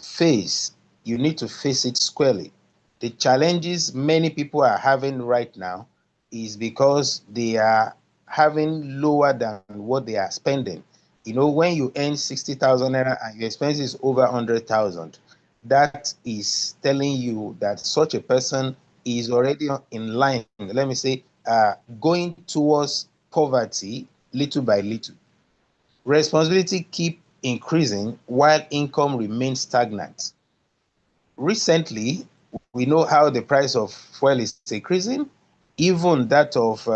face, you need to face it squarely. The challenges many people are having right now is because they are having lower than what they are spending. You know, when you earn 60,000 naira and your expense is over 100,000, that is telling you that such a person is already in line, let me say, going towards poverty little by little. Responsibility keep increasing while income remains stagnant. Recently, we know how the price of fuel is increasing, even that of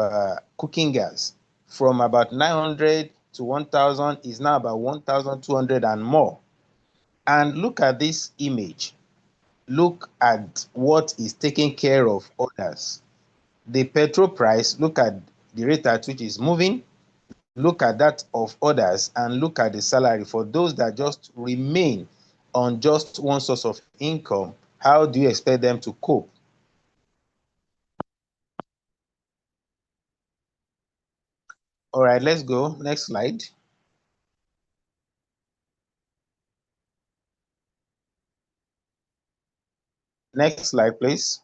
cooking gas from about 900 to 1,000 is now about 1,200 and more. And look at this image. Look at what is taking care of others. The petrol price, look at the rate at which is moving, look at that of others, and look at the salary for those that just remain on just one source of income. How do you expect them to cope? All right, let's go. Next slide. Next slide, please.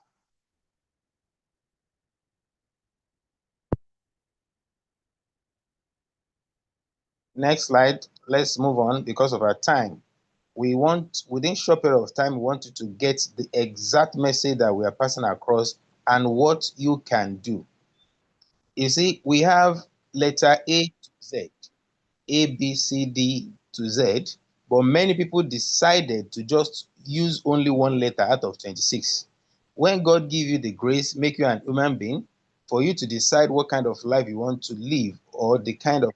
Next slide. Let's move on because of our time. We want, within short period of time, we want you to get the exact message that we are passing across and what you can do. You see, we have letter A to Z, A, B, C, D to Z, but many people decided to just use only one letter out of 26. When God give you the grace, make you an human being, for you to decide what kind of life you want to live or the kind of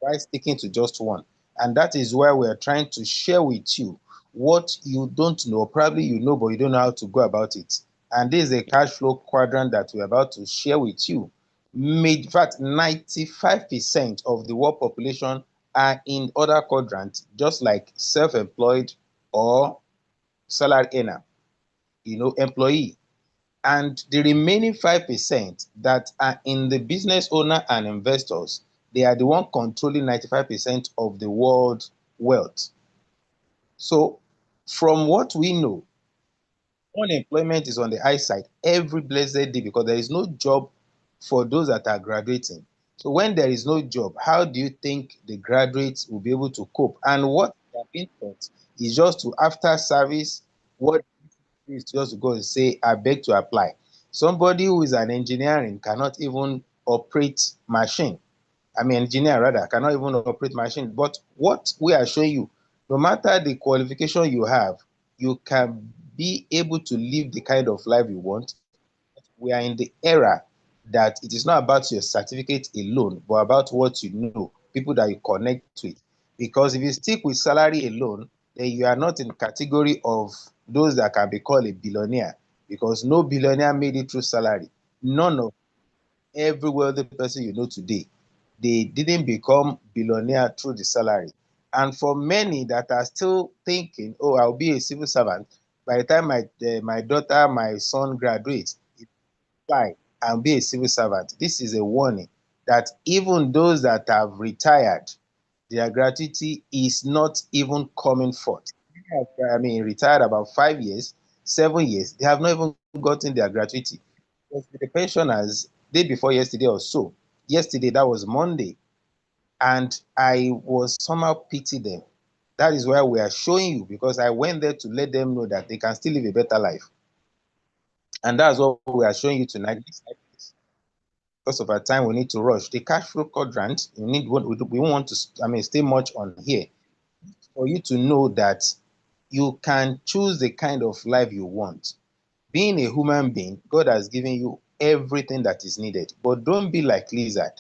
by sticking to just one. And that is why we are trying to share with you what you don't know. Probably you know, but you don't know how to go about it. And this is a cash flow quadrant that we're about to share with you. In fact, 95% of the world population are in other quadrants, just like self-employed or salary earner, employee. And the remaining 5% that are in the business owner and investors, they are the one controlling 95% of the world wealth. So from what we know, unemployment is on the high side every blessed day because there is no job for those that are graduating. So when there is no job, how do you think the graduates will be able to cope? And what they are being taught is just to, after service, what is just to go and say, I beg to apply. Somebody who is an engineering cannot even operate machine. I mean, engineer rather, cannot even operate machine. But what we are showing you, no matter the qualification you have, you can be able to live the kind of life you want. We are in the era that it is not about your certificate alone, but about what you know, people that you connect with. Because if you stick with salary alone, then you are not in the category of those that can be called a billionaire, because no billionaire made it through salary. None of every wealthy person you know today, they didn't become billionaire through the salary. And for many that are still thinking, oh, I'll be a civil servant, by the time my daughter, my son graduates, apply and be a civil servant. This is a warning that even those that have retired, their gratuity is not even coming forth. I mean, retired about 5 years, 7 years, they have not even gotten their gratuity. Because the pensioners, day before yesterday or so, yesterday, that was Monday, and I was somehow pity them. That is why we are showing you, because I went there to let them know that they can still live a better life. And that's what we are showing you tonight. Because of our time, we need to rush. The cash flow quadrant, we won't want to, stay much on here. For you to know that you can choose the kind of life you want. Being a human being, God has given you everything that is needed. But don't be like lizard.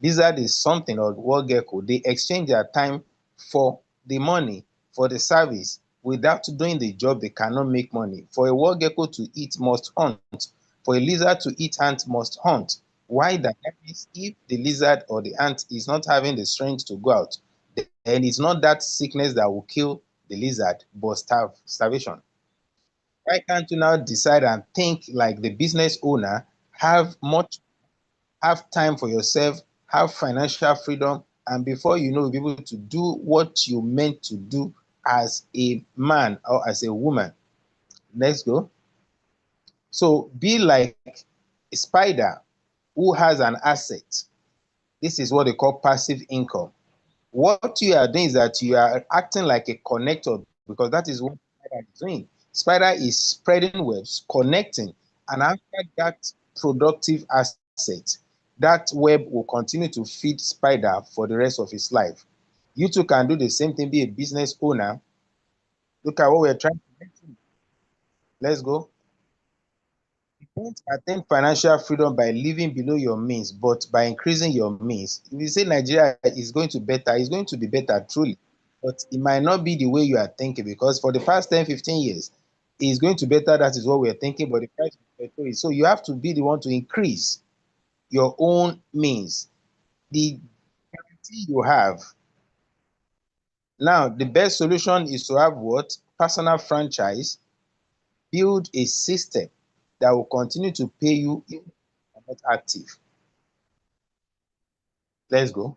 Lizard is something, or what gecko, they exchange their time for the money, for the service. Without doing the job, they cannot make money. For a war gecko to eat must hunt. For a lizard to eat ant must hunt. Why that? That means if the lizard or the ant is not having the strength to go out, then it's not that sickness that will kill the lizard, but starvation. Why can't you now decide and think like the business owner, have time for yourself, have financial freedom, and before you know, you'll be able to do what you meant to do as a man or as a woman. Let's go. So be like a spider who has an asset. This is what they call passive income. What you are doing is that you are acting like a connector, because that is what spider is doing. Spider is spreading webs, connecting, and after that productive asset, that web will continue to feed spider for the rest of his life. You too can do the same thing, be a business owner. Look at what we're trying to do. Let's go. You don't attain financial freedom by living below your means, but by increasing your means. If you say Nigeria is going to better, it's going to be better truly. But it might not be the way you are thinking, because for the past 10, 15 years, it's going to better. That is what we're thinking. But the price of petrol is, so you have to be the one to increase your own means. The guarantee you have. Now, the best solution is to have what? Personal franchise. Build a system that will continue to pay you if you are not active. Let's go.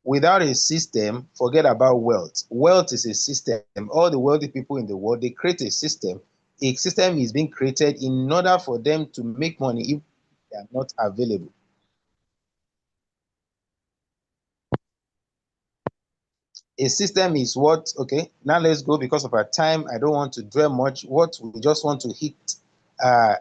Without a system, forget about wealth. Wealth is a system. All the wealthy people in the world, they create a system. A system is being created in order for them to make money if they are not available. A system is what, okay, now let's go. Because of our time, I don't want to dwell much. What we just want to hit uh,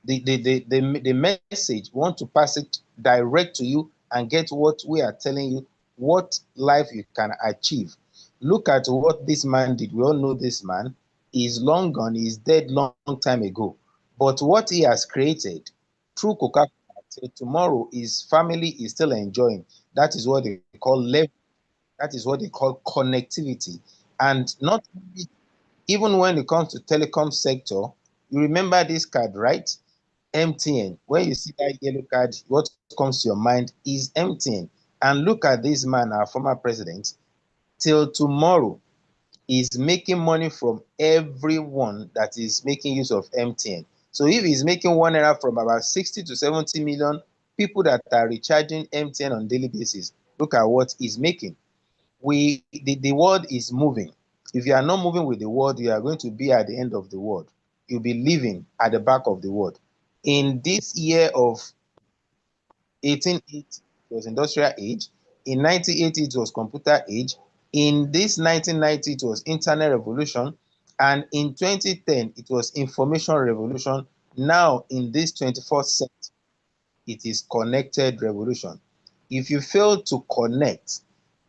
the message, we want to pass it direct to you and get what we are telling you, what life you can achieve. Look at what this man did. We all know this man. He's long gone. He's dead long time ago. But what he has created through Coca-Cola till tomorrow, his family is still enjoying. That is what they call level. That is what they call connectivity. And not only, even when it comes to telecom sector, you remember this card, right? MTN. When you see that yellow card, what comes to your mind is MTN. And look at this man, our former president, till tomorrow is making money from everyone that is making use of MTN. So if he's making one naira from about 60 to 70 million people that are recharging MTN on daily basis, look at what he's making. The world is moving. If you are not moving with the world, you are going to be at the end of the world. You'll be living at the back of the world. In this year of 1880, it was industrial age. In 1980, it was computer age. In this 1990, it was internet revolution. And in 2010, it was information revolution. Now, in this 21st century, it is connected revolution. If you fail to connect,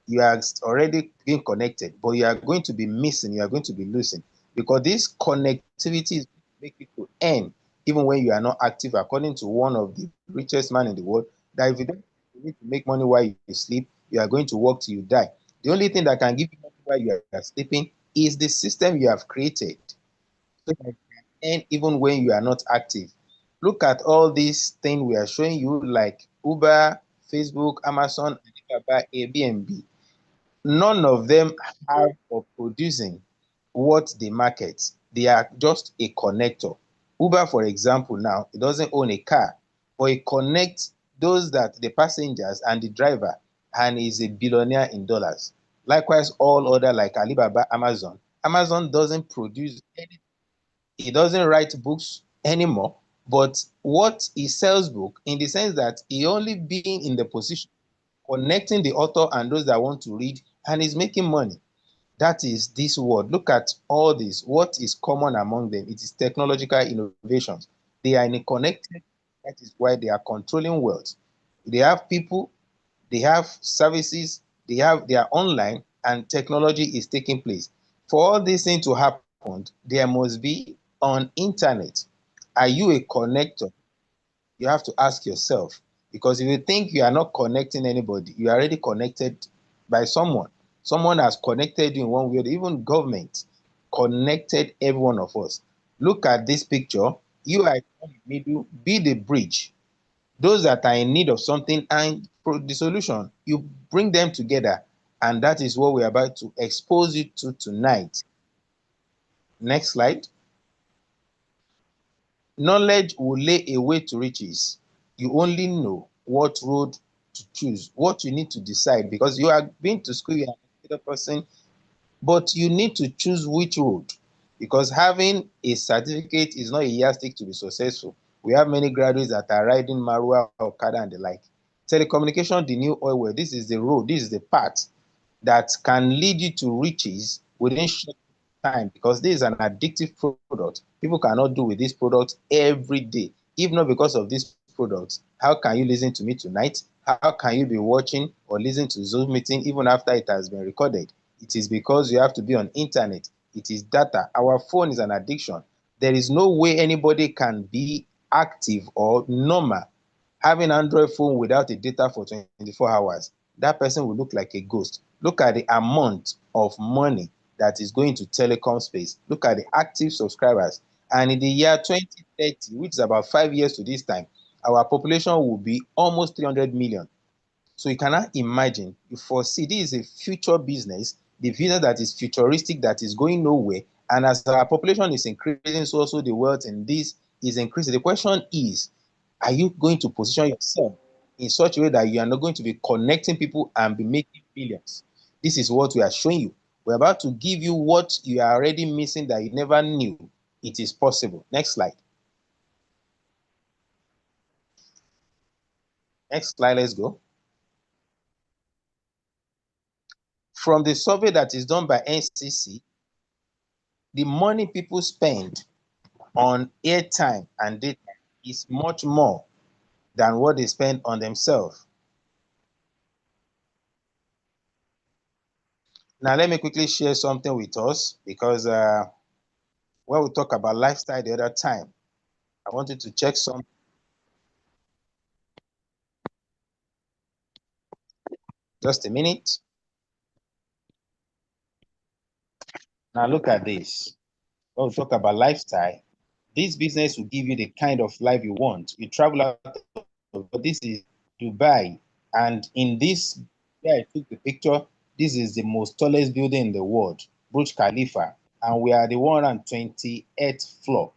you are already being connected, but you are going to be missing, you are going to be losing, because this connectivity is make you to earn even when you are not active, according to one of the richest man in the world, that if you don't you need to make money while you sleep, you are going to work till you die. The only thing that can give you money while you are sleeping is the system you have created, so that you can earn even when you are not active. Look at all these things we are showing you, like Uber, Facebook, Amazon, Alibaba, Airbnb. None of them have or producing what they market. They are just a connector. Uber, for example, now it doesn't own a car, but it connects those that the passengers and the driver, and is a billionaire in dollars. Likewise, all other like Alibaba, Amazon. Amazon doesn't produce any, he doesn't write books anymore, but what he sells book in the sense that he only being in the position connecting the author and those that want to read, and is making money. That is this world. Look at all this. What is common among them? It is technological innovations. They are in a connected. That is why they are controlling wealth. They have people, they have services, they are online, and technology is taking place. For all these things to happen, there must be on internet. Are you a connector? You have to ask yourself, because if you think you are not connecting anybody, you are already connected by someone. Someone has connected you in one way, or even government connected every one of us. Look at this picture. You are in the middle, be the bridge. Those that are in need of something and the solution, you bring them together, and that is what we're about to expose you to tonight. Next slide. Knowledge will lay a way to riches. You only know what road to choose, what you need to decide, because you are been to school, you are a computer person, But you need to choose which road, because having a certificate is not a yardstick to be successful. We have many graduates that are riding Marua, Okada, and the like. Telecommunication, the new oil well, this is the road, this is the path that can lead you to riches within short time, because this is an addictive product. People cannot do with this product every day. If not because of this product, how can you listen to me tonight? How can you be watching or listening to Zoom meeting even after it has been recorded? It is because you have to be on internet. It is data. Our phone is an addiction. There is no way anybody can be active or normal having Android phone without a data for 24 hours. That person will look like a ghost. Look at the amount of money that is going to telecom space. Look at the active subscribers. And in the year 2030, which is about 5 years to this time, our population will be almost 300 million. So you cannot imagine, you foresee this is a future business, the business that is futuristic, that is going nowhere. And as our population is increasing, so also the wealth in this is increasing. The question is, are you going to position yourself in such a way that you are not going to be connecting people and be making billions? This is what we are showing you. We're about to give you what you are already missing that you never knew it is possible. Next slide. Next slide, let's go. From the survey that is done by NCC, the money people spend on airtime and data is much more than what they spend on themselves. Now, let me quickly share something with us, because when we talk about lifestyle the other time, I wanted to check some. Just a minute. Now, look at this. When we talk about lifestyle, this business will give you the kind of life you want. You travel out of, but this is Dubai. And in this, where I took the picture, this is the most tallest building in the world, Burj Khalifa. And we are the 128th floor.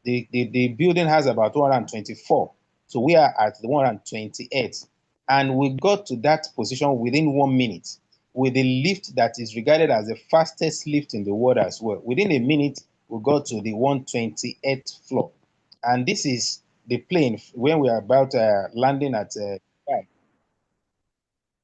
The building has about 124. So we are at the 128. And we got to that position within 1 minute with a lift that is regarded as the fastest lift in the world as well. Within a minute, we got to the 128th floor. And this is the plane when we are about landing at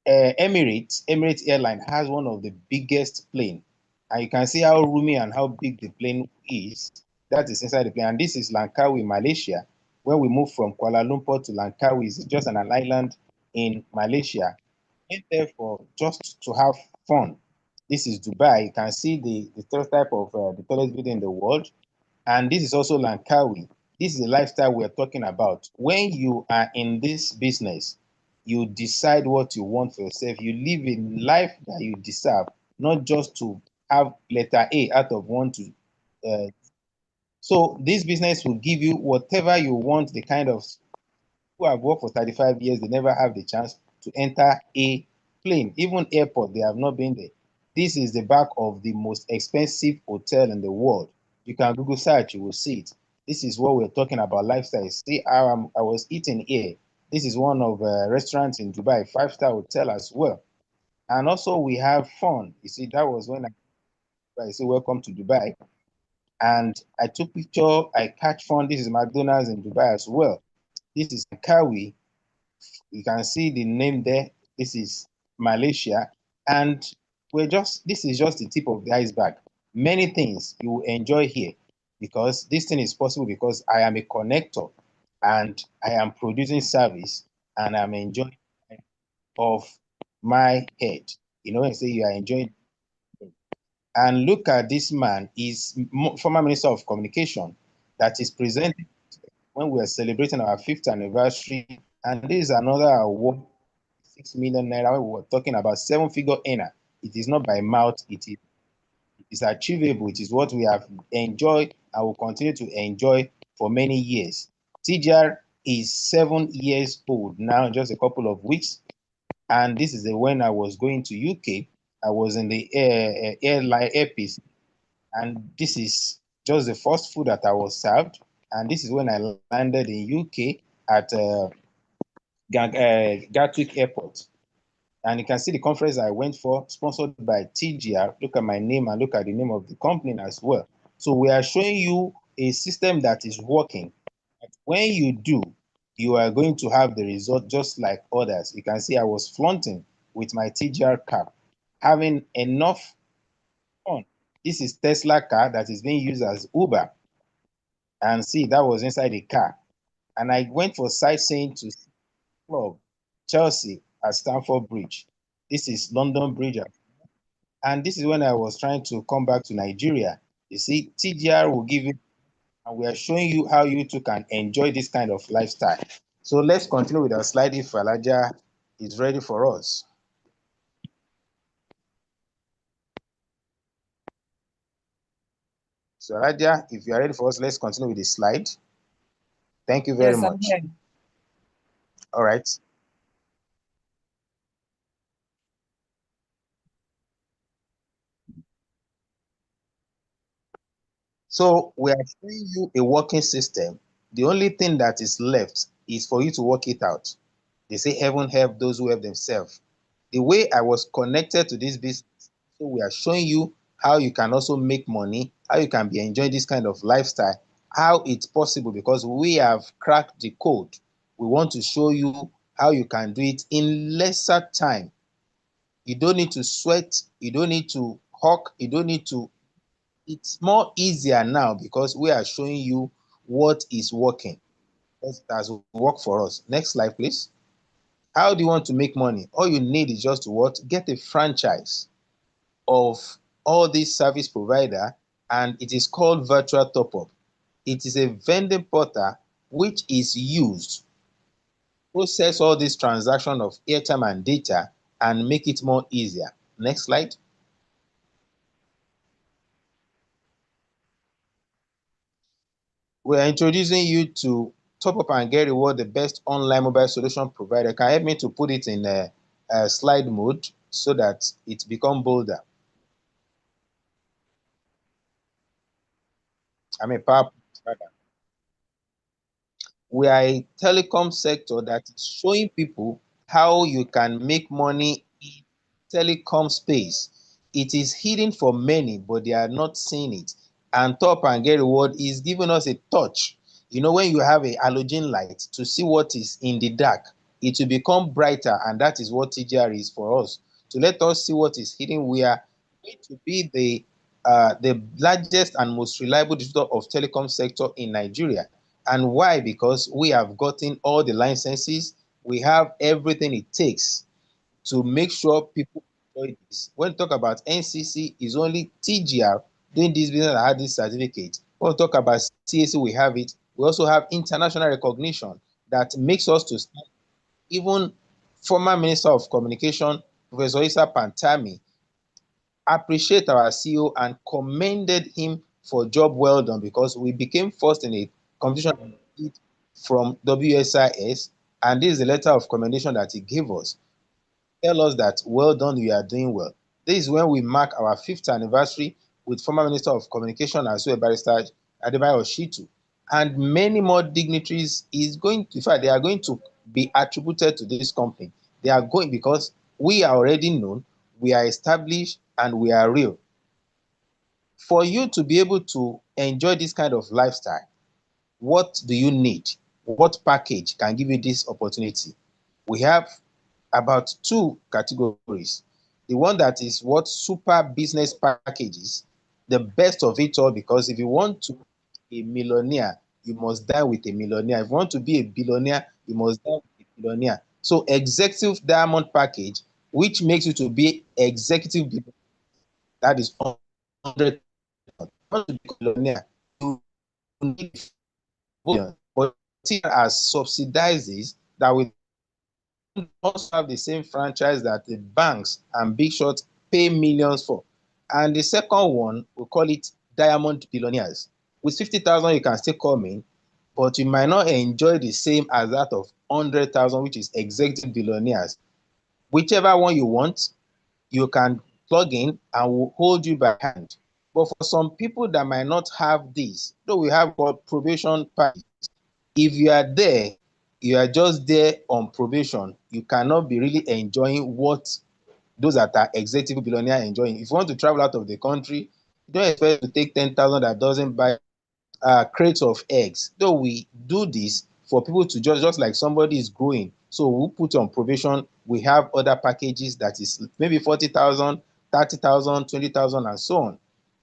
Emirates Airline has one of the biggest plane, and you can see how roomy and how big the plane is. That is inside the plane, and this is Langkawi, Malaysia. When we move from Kuala Lumpur to Langkawi, it's just an island in Malaysia. Went there for just to have fun. This is Dubai. You can see the third type of the tallest building in the world, and this is also Langkawi. This is the lifestyle we're talking about. When you are in this business, you decide what you want for yourself. You live a life that you deserve, not just to have letter A out of one to. So this business will give you whatever you want. The kind of who have worked for 35 years, they never have the chance to enter a plane, even airport. They have not been there. This is the back of the most expensive hotel in the world. You can Google search, you will see it. This is what we're talking about lifestyle. See, I was eating here. This is one of restaurants in Dubai, five-star hotel as well. And also we have fun. You see, that was when I say welcome to Dubai. And I took picture, I catch fun. This is McDonald's in Dubai as well. This is Kawi. You can see the name there. This is Malaysia. And this is just the tip of the iceberg. Many things you will enjoy here, because this thing is possible because I am a connector and I am producing service and I'm enjoying of my head. You know, and say you are enjoying. And look at this man, he's former Minister of Communication that is presenting when we are celebrating our 5th anniversary. And this is another award, 6 million naira. We were talking about seven-figure earner. It is not by mouth, it is achievable. It is what we have enjoyed and will continue to enjoy for many years. TGR is 7 years old now, just a couple of weeks. And this is the when I was going to UK. I was in the airline airpiece, and this is just the first food that I was served. And this is when I landed in UK at Gatwick Airport. And you can see the conference I went for, sponsored by TGR. Look at my name and look at the name of the company as well. So we are showing you a system that is working. When you do, you are going to have the result just like others. You can see I was flaunting with my TGR cap, having enough fun. This is Tesla car that is being used as Uber. And see, that was inside the car. And I went for sightseeing to Club, Chelsea at Stamford Bridge. This is London Bridge. And this is when I was trying to come back to Nigeria. You see, TGR will give you, and we are showing you how you too can enjoy this kind of lifestyle. So let's continue with our slide if Alaja is ready for us. So Alaja, if you are ready for us, let's continue with the slide. Thank you very much. I'm here. All right. So we are showing you a working system. The only thing that is left is for you to work it out. They say heaven help those who help themselves. The way I was connected to this business, so we are showing you how you can also make money, how you can be enjoying this kind of lifestyle, how it's possible because we have cracked the code. We want to show you how you can do it in lesser time. You don't need to sweat, you don't need to hawk, you don't need to. It's more easier now because we are showing you what is working. That has worked for us. Next slide, please. How do you want to make money? All you need is just to what? Get a franchise of all these service provider, and it is called virtual top-up. It is a vending portal which is used to process all this transaction of airtime and data and make it more easier. Next slide. We are introducing you to Top Up and Get Reward, the best online mobile solution provider. Can you help me to put it in a slide mode so that it become bolder? I mean, power. We are a telecom sector that is showing people how you can make money in telecom space. It is hidden for many, but they are not seeing it. And Top and Get Reward is giving us a touch. You know, when you have a halogen light to see what is in the dark, it will become brighter, and that is what TGR is for us. To let us see what is hidden, we are going to be the largest and most reliable distributor of telecom sector in Nigeria. And why? Because we have gotten all the licenses, we have everything it takes to make sure people enjoy this. When we talk about NCC, is only TGR doing this business that had this certificate. When we talk about CAC, we have it. We also have international recognition that makes us to stand. Even former Minister of Communication, Professor Issa Pantami, appreciate our CEO and commended him for job well done because we became first in a competition from WSIS, and this is a letter of commendation that he gave us. Tell us that well done, you are doing well. This is when we mark our 5th anniversary with former Minister of Communication as well, Barrister Adebayo Shitu, and many more dignitaries is going to, in fact, they are going to be attributed to this company. They are going because we are already known, we are established, and we are real. For you to be able to enjoy this kind of lifestyle, what do you need? What package can give you this opportunity? We have about 2 categories. The one that is what super business packages, the best of it all, because if you want to be a millionaire, you must die with a millionaire. If you want to be a billionaire, you must die with a billionaire. So executive diamond package, which makes you to be executive billionaire, that is 100. Want to be billionaire, you need billion, but still as subsidizes that will also have the same franchise that the banks and big shots pay millions for. And the second one, we call it diamond billionaires. With 50,000, you can still come in, but you might not enjoy the same as that of 100,000, which is executive billionaires. Whichever one you want, you can plug in and will hold you by hand. But for some people that might not have this, though we have called probation package, if you are there, you are just there on probation, you cannot be really enjoying what those that are executive billionaire enjoying. If you want to travel out of the country, you don't expect to take 10,000 that doesn't buy crates of eggs. Though we do this for people to just like somebody is growing. So we put on probation, we have other packages that is maybe 40,000, 30,000, 20,000, and so on.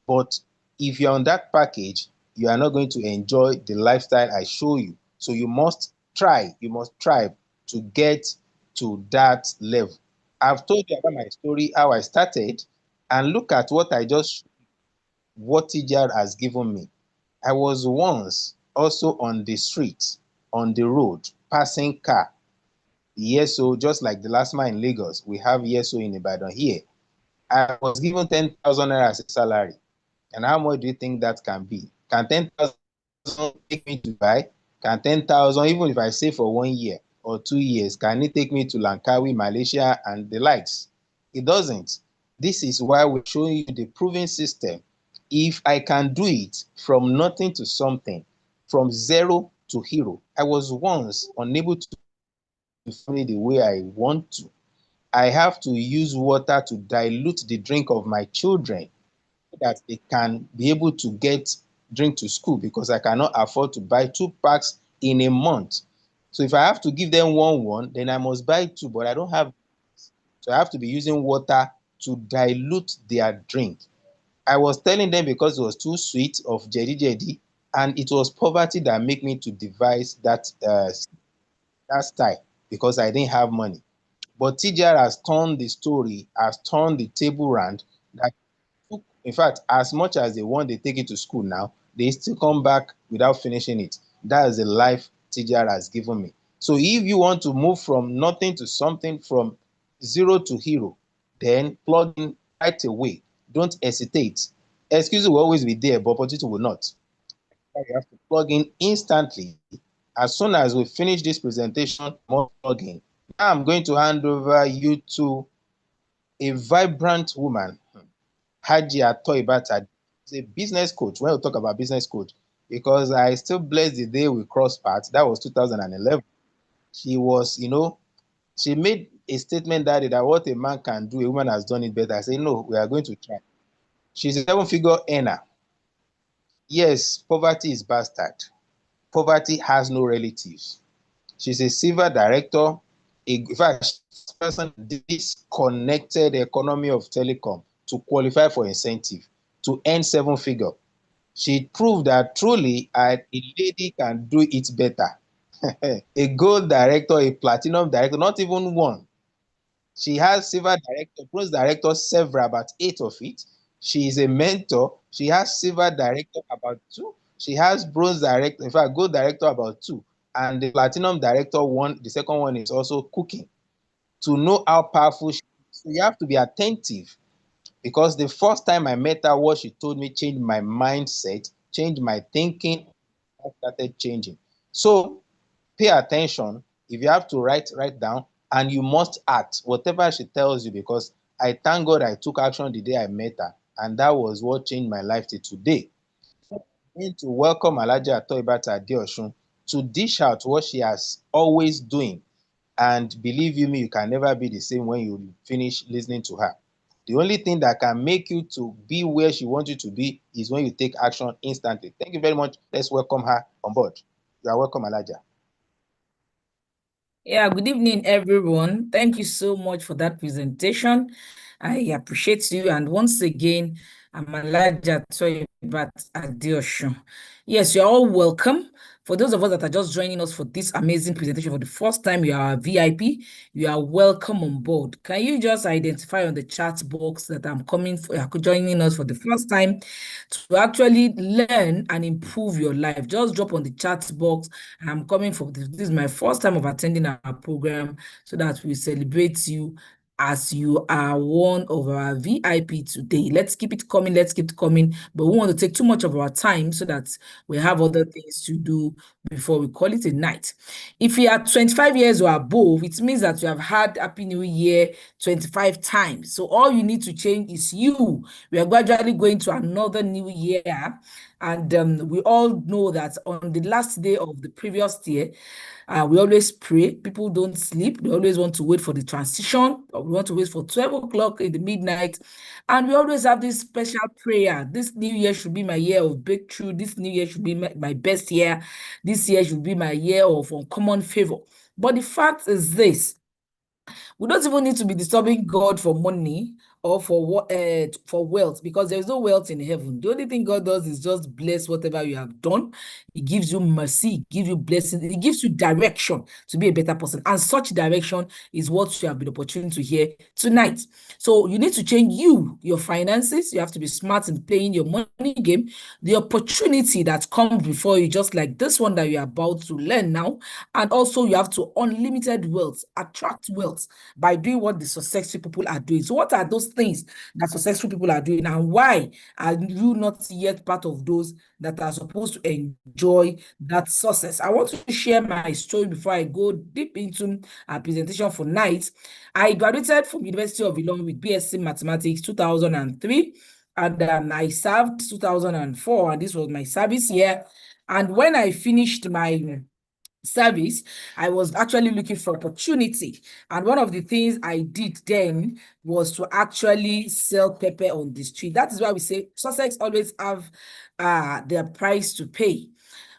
But if you're on that package, you are not going to enjoy the lifestyle I show you. So you must try to get to that level. I've told you about my story, how I started, and look at what TGR has given me. I was once also on the street, on the road, passing car. ESO, just like the last man in Lagos, we have ESO in Ibadan here. I was given 10,000 naira as a salary. And how much do you think that can be? Can 10,000 take me to Dubai? Can 10,000, even if I save for 1 year or 2 years, can it take me to Langkawi, Malaysia, and the likes? It doesn't. This is why we're showing you the proven system. If I can do it from nothing to something, from zero to hero, I was once unable to family the way I want to. I have to use water to dilute the drink of my children so that they can be able to get drink to school, because I cannot afford to buy 2 packs in a month. So if I have to give them one, then I must buy 2, but I don't have. So I have to be using water to dilute their drink. I was telling them because it was too sweet of jedi jedi, and it was poverty that made me to devise that style, because I didn't have money. But TGR has turned the story, has turned the table round. That in fact, as much as they want, they take it to school now, they still come back without finishing it. That is the life TGR has given me. So if you want to move from nothing to something, from zero to hero, then plug in right away. Don't hesitate. Excuses will always be there, but opportunity will not. You have to plug in instantly. As soon as we finish this presentation, more plug in. Now I'm going to hand over you to a vibrant woman, Hajia Toibata. She's a business coach. When we talk about business coach, because I still bless the day we crossed paths. That was 2011. She was, she made a statement that what a man can do, a woman has done it better. I say, no, we are going to try. She's a 7-figure earner. Yes, poverty is bastard. Poverty has no relatives. She's a silver director. In fact, person disconnected the economy of telecom to qualify for incentive to earn 7 figure. She proved that truly a lady can do it better. A gold director, a platinum director, not even one. She has silver director, bronze director, several, about 8 of it. She is a mentor. She has silver director, about 2. She has bronze director, in fact, gold director, about 2. And the platinum director, 1. The second one is also cooking. To know how powerful she is, so you have to be attentive, because the first time I met her, what she told me changed my mindset, changed my thinking. I started changing. So pay attention. If you have to write down, and you must act whatever she tells you, because I thank God I took action the day I met her, and that was what changed my life till today. I need to welcome Alhaja Toibata Adeosun to dish out what she has always doing. And believe you me, you can never be the same when you finish listening to her. The only thing that can make you to be where she wants you to be is when you take action instantly. Thank you very much. Let's welcome her on board. You are welcome, Alhaja. Yeah, good evening, everyone. Thank you so much for that presentation. I appreciate you. And once again, I'm Alhaja Toibat Adeosun. Yes, you're all welcome. For those of us that are just joining us for this amazing presentation for the first time, you are a VIP, you are welcome on board. Can you just identify on the chat box that I'm coming for, joining us for the first time to actually learn and improve your life? Just drop on the chat box. I'm coming for this is my first time of attending our program, so that we celebrate you as you are one of our VIP today. Let's keep it coming. Let's keep it coming. But we want to take too much of our time so that we have other things to do before we call it a night. If you are 25 years or above, it means that you have had Happy New Year 25 times. So all you need to change is you. We are gradually going to another new year. And we all know that on the last day of the previous year, we always pray. People don't sleep. They always want to wait for the transition. Or we want to wait for 12 o'clock in the midnight. And we always have this special prayer. This new year should be my year of breakthrough. This new year should be my best year. This year should be my year of uncommon favor. But the fact is this: we don't even need to be disturbing God for money or for wealth, because there's no wealth in heaven. The only thing God does is just bless whatever you have done. He gives you mercy, he gives you blessings, he gives you direction to be a better person. And such direction is what you have been opportunity to hear tonight. So you need to change your finances. You have to be smart in playing your money game. The opportunity that comes before you, just like this one that you're about to learn now. And also you have to unlimited wealth, attract wealth by doing what the successful people are doing. So what are those things that successful people are doing, and why are you not yet part of those that are supposed to enjoy that success? I want to share my story before I go deep into our presentation for night. I graduated from University of Ilorin with BSc Mathematics 2003, and I served 2004, and this was my service year. And when I finished my service, I was actually looking for opportunity. And one of the things I did then was to actually sell pepper on the street. That is why we say Sussex always have their price to pay.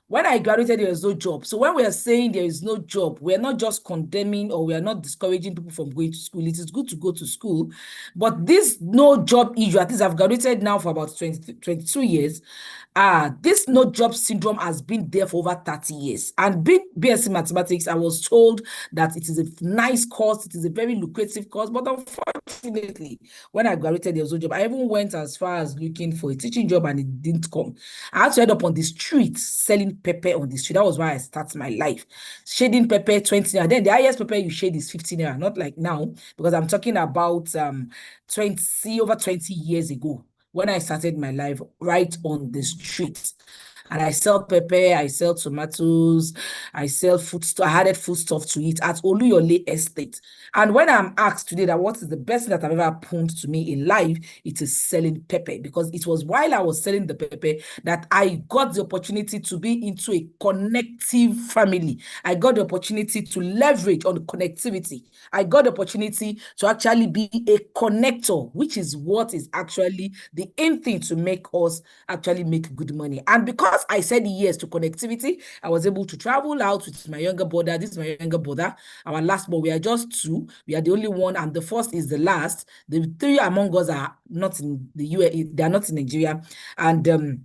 When I graduated, there was no job. So when we are saying there is no job, we're not just condemning or we are not discouraging people from going to school. It is good to go to school. But this no job issue, at least I've graduated now for about 22 years. This no job syndrome has been there for over 30 years. And being BSc Mathematics, I was told that it is a nice course, it is a very lucrative course. But unfortunately, when I graduated, there was no job. I even went as far as looking for a teaching job and it didn't come. I had to end up on the street selling pepper on the street. That was why I started my life. Shading pepper, 20 naira. Then the highest pepper you shade is 15 naira, not like now, because I'm talking about over 20 years ago, when I started my life right on the street. And I sell pepper, I sell tomatoes, I sell food stuff. I added food stuff to it at Oluyole Estate. And when I'm asked today that what is the best thing that have ever happened to me in life, it is selling pepper, because it was while I was selling the pepper that I got the opportunity to be into a connective family. I got the opportunity to leverage on the connectivity. I got the opportunity to actually be a connector, which is what is actually the aim thing to make us actually make good money. And because I said yes to connectivity, I was able to travel out with my younger brother. This is my younger brother, our last born. We are just two. We are the only one, and the first is the last. The three among us are not in the UAE. They are not in Nigeria, and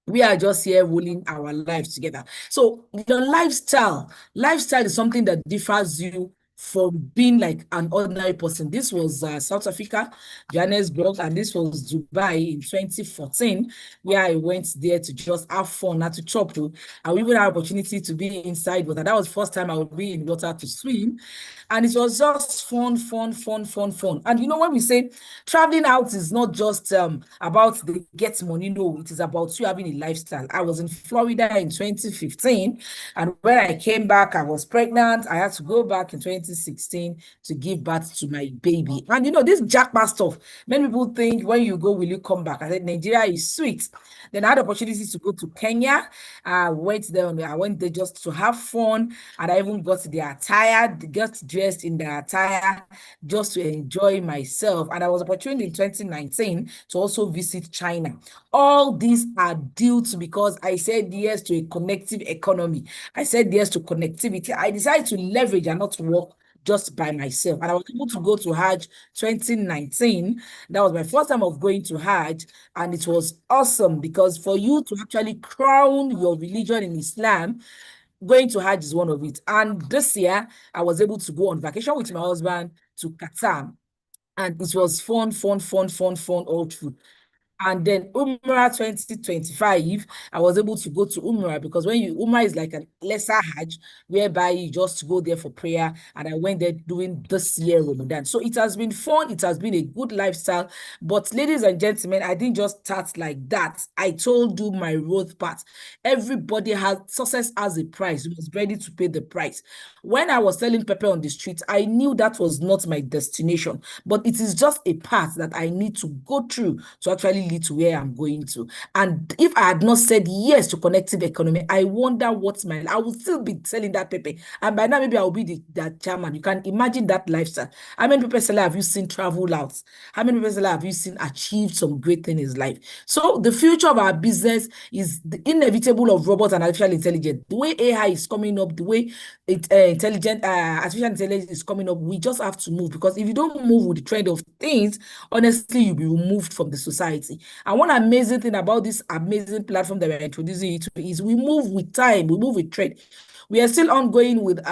we are just here rolling our lives together. So your lifestyle is something that differs you from being like an ordinary person. This was South Africa, Johannesburg, and this was Dubai in 2014, where I went there to just have fun, not to chop. I even had opportunity to be inside water. That was the first time I would be in water to swim. And it was just fun. And you know, when we say traveling out is not just about the get money, no, it is about you having a lifestyle. I was in Florida in 2015, and when I came back, I was pregnant. I had to go back in 2016 to give birth to my baby. And you know, this jackpot stuff, many people think when you go, will you come back? I said, Nigeria is sweet. Then I had opportunities to go to Kenya. I went there just to have fun, and I even got the attire, got dressed in the attire just to enjoy myself. And I was opportunity in 2019 to also visit China. All these are due to because I said yes to a connective economy. I said yes to connectivity. I decided to leverage and not work just by myself. And I was able to go to Hajj 2019. That was my first time of going to Hajj. And it was awesome because for you to actually crown your religion in Islam, going to Hajj is one of it. And this year, I was able to go on vacation with my husband to Qatar. And it was fun all through. And then Umrah 2025, I was able to go to Umrah because Umrah is like a lesser Hajj, whereby you just go there for prayer. And I went there doing this year Ramadan. So it has been fun. It has been a good lifestyle. But ladies and gentlemen, I didn't just start like that. I told you my road path. Everybody has success has a price. You must be ready to pay the price. When I was selling pepper on the street, I knew that was not my destination, but it is just a path that I need to go through to actually lead to where I'm going to. And if I had not said yes to connective economy, I wonder I would still be selling that pepper. And by now, maybe I'll be that chairman. You can imagine that lifestyle. How many pepper seller have you seen travel out? How many pepper seller have you seen achieve some great thing in his life? So the future of our business is the inevitable of robots and artificial intelligence. The way AI is coming up, the way artificial intelligence is coming up, we just have to move, because if you don't move with the trend of things, honestly, you'll be removed from the society. And one amazing thing about this amazing platform that we're introducing you to is we move with time, we move with trend. We are still ongoing with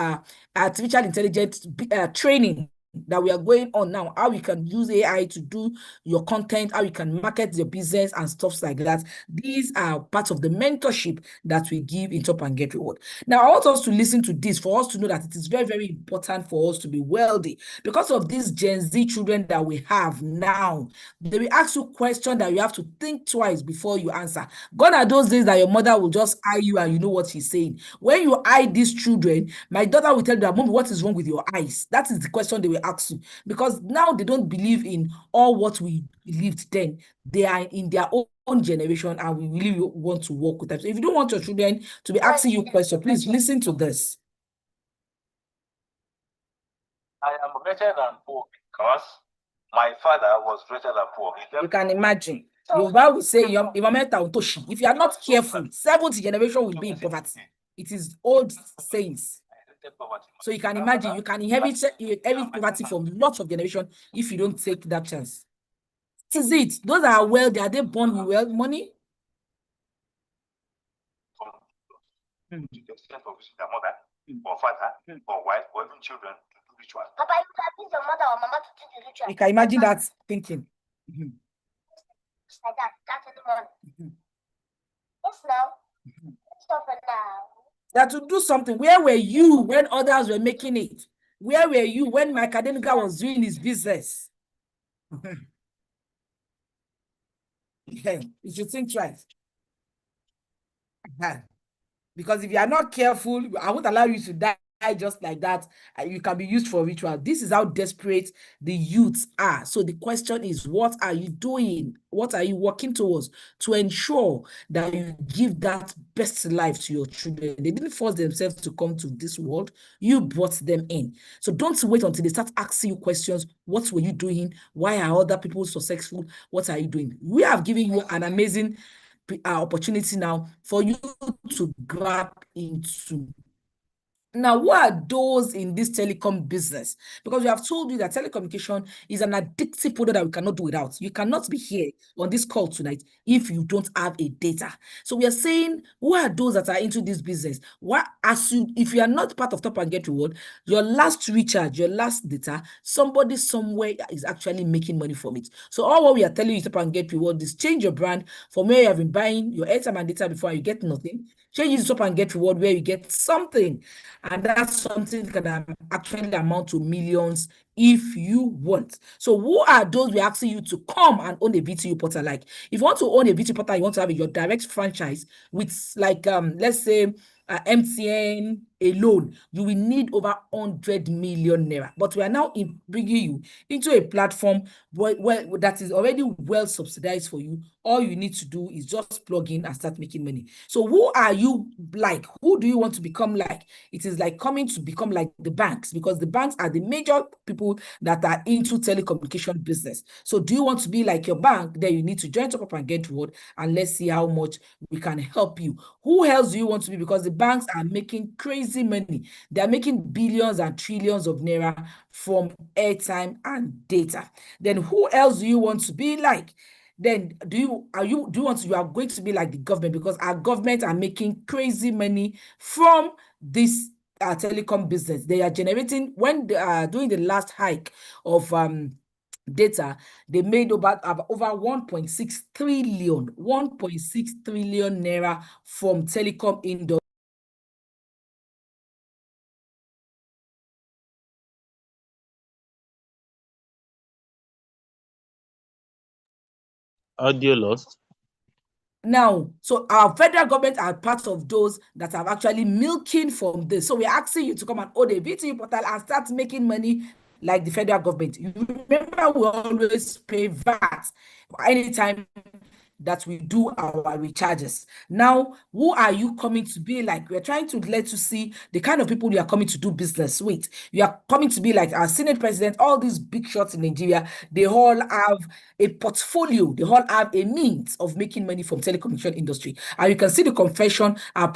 artificial intelligence training that we are going on now, how you can use AI to do your content, how you can market your business and stuff like that. These are part of the mentorship that we give in Top and Get Reward. Now, I want us to listen to this for us to know that it is very, very important for us to be wealthy. Because of these Gen Z children that we have now, they will ask you questions that you have to think twice before you answer. Gone are those days that your mother will just eye you and you know what she's saying. When you eye these children, my daughter will tell you that, Mom, what is wrong with your eyes? That is the question they will ask you, because now they don't believe in all what we believed then. They are in their own generation, and we really want to work with them. So if you don't want your children to be asking you questions, please listen to this. I am greater than poor because my father was greater than poor. You can imagine. Yoruba will say, if you are not careful, 7th generation will be in poverty. It is old sayings. So you can imagine, you can inherit poverty from lots of generations if you don't take that chance. This is it. Those that are wealthy, are they born with wealth, money? To the extent of their mother, or father, or wife, or even children to do rituals. Papa, you can use your mother or mama to do the ritual. You can imagine that thinking. Like that. That's in the morning. Yes, now. Stop it now. That to do something. Where were you when others were making it? Where were you when Mike Adenuga was doing his business? You should think twice. Because if you are not careful, I won't allow you to die just like that. You can be used for ritual. This is how desperate the youths are. So the question is, what are you doing? What are you working towards to ensure that you give that best life to your children? They didn't force themselves to come to this world. You brought them in. So don't wait until they start asking you questions. What were you doing? Why are other people successful? What are you doing? We have given you an amazing opportunity now for you to grab into. Now, who are those in this telecom business? Because we have told you that telecommunication is an addictive product that we cannot do without. You cannot be here on this call tonight if you don't have a data. So we are saying, who are those that are into this business? If you are not part of Top and Get Reward, your last recharge, your last data, somebody somewhere is actually making money from it. So all what we are telling you, Top and Get Reward, is change your brand from where you have been buying your airtime and data before, you get nothing. Change it to Top and Get Reward where you get something. And that's something that can actually amount to millions if you want. So who are those we're asking you to come and own a VTU portal? Like, if you want to own a VTU portal, you want to have your direct franchise with, like, let's say MTN alone, you will need over 100 million naira. But we are now bringing you into a platform where that is already well subsidized for you. All you need to do is just plug in and start making money. So who are you like? Who do you want to become like? It is like coming to become like the banks, because the banks are the major people that are into telecommunication business. So do you want to be like your bank? Then you need to join Top Up and Get Reward, and let's see how much we can help you. Who else do you want to be? Because the banks are making crazy money. They are making billions and trillions of naira from airtime and data. Then who else do you want to be like? Then you are going to be like the government, because our government are making crazy money from this telecom business. They are generating, when they are doing the last hike of data, they made over 1.6 trillion naira from telecom industry. Audio lost. Now, so our federal government are part of those that are actually milking from this. So we're asking you to come and hold a VTE portal and start making money like the federal government. You remember we always pay VAT anytime that we do our recharges. Now, who are you coming to be like? We're trying to let you see the kind of people you are coming to do business with. You are coming to be like our Senate president, all these big shots in Nigeria, they all have a portfolio, they all have a means of making money from telecommunication industry. And you can see the confession our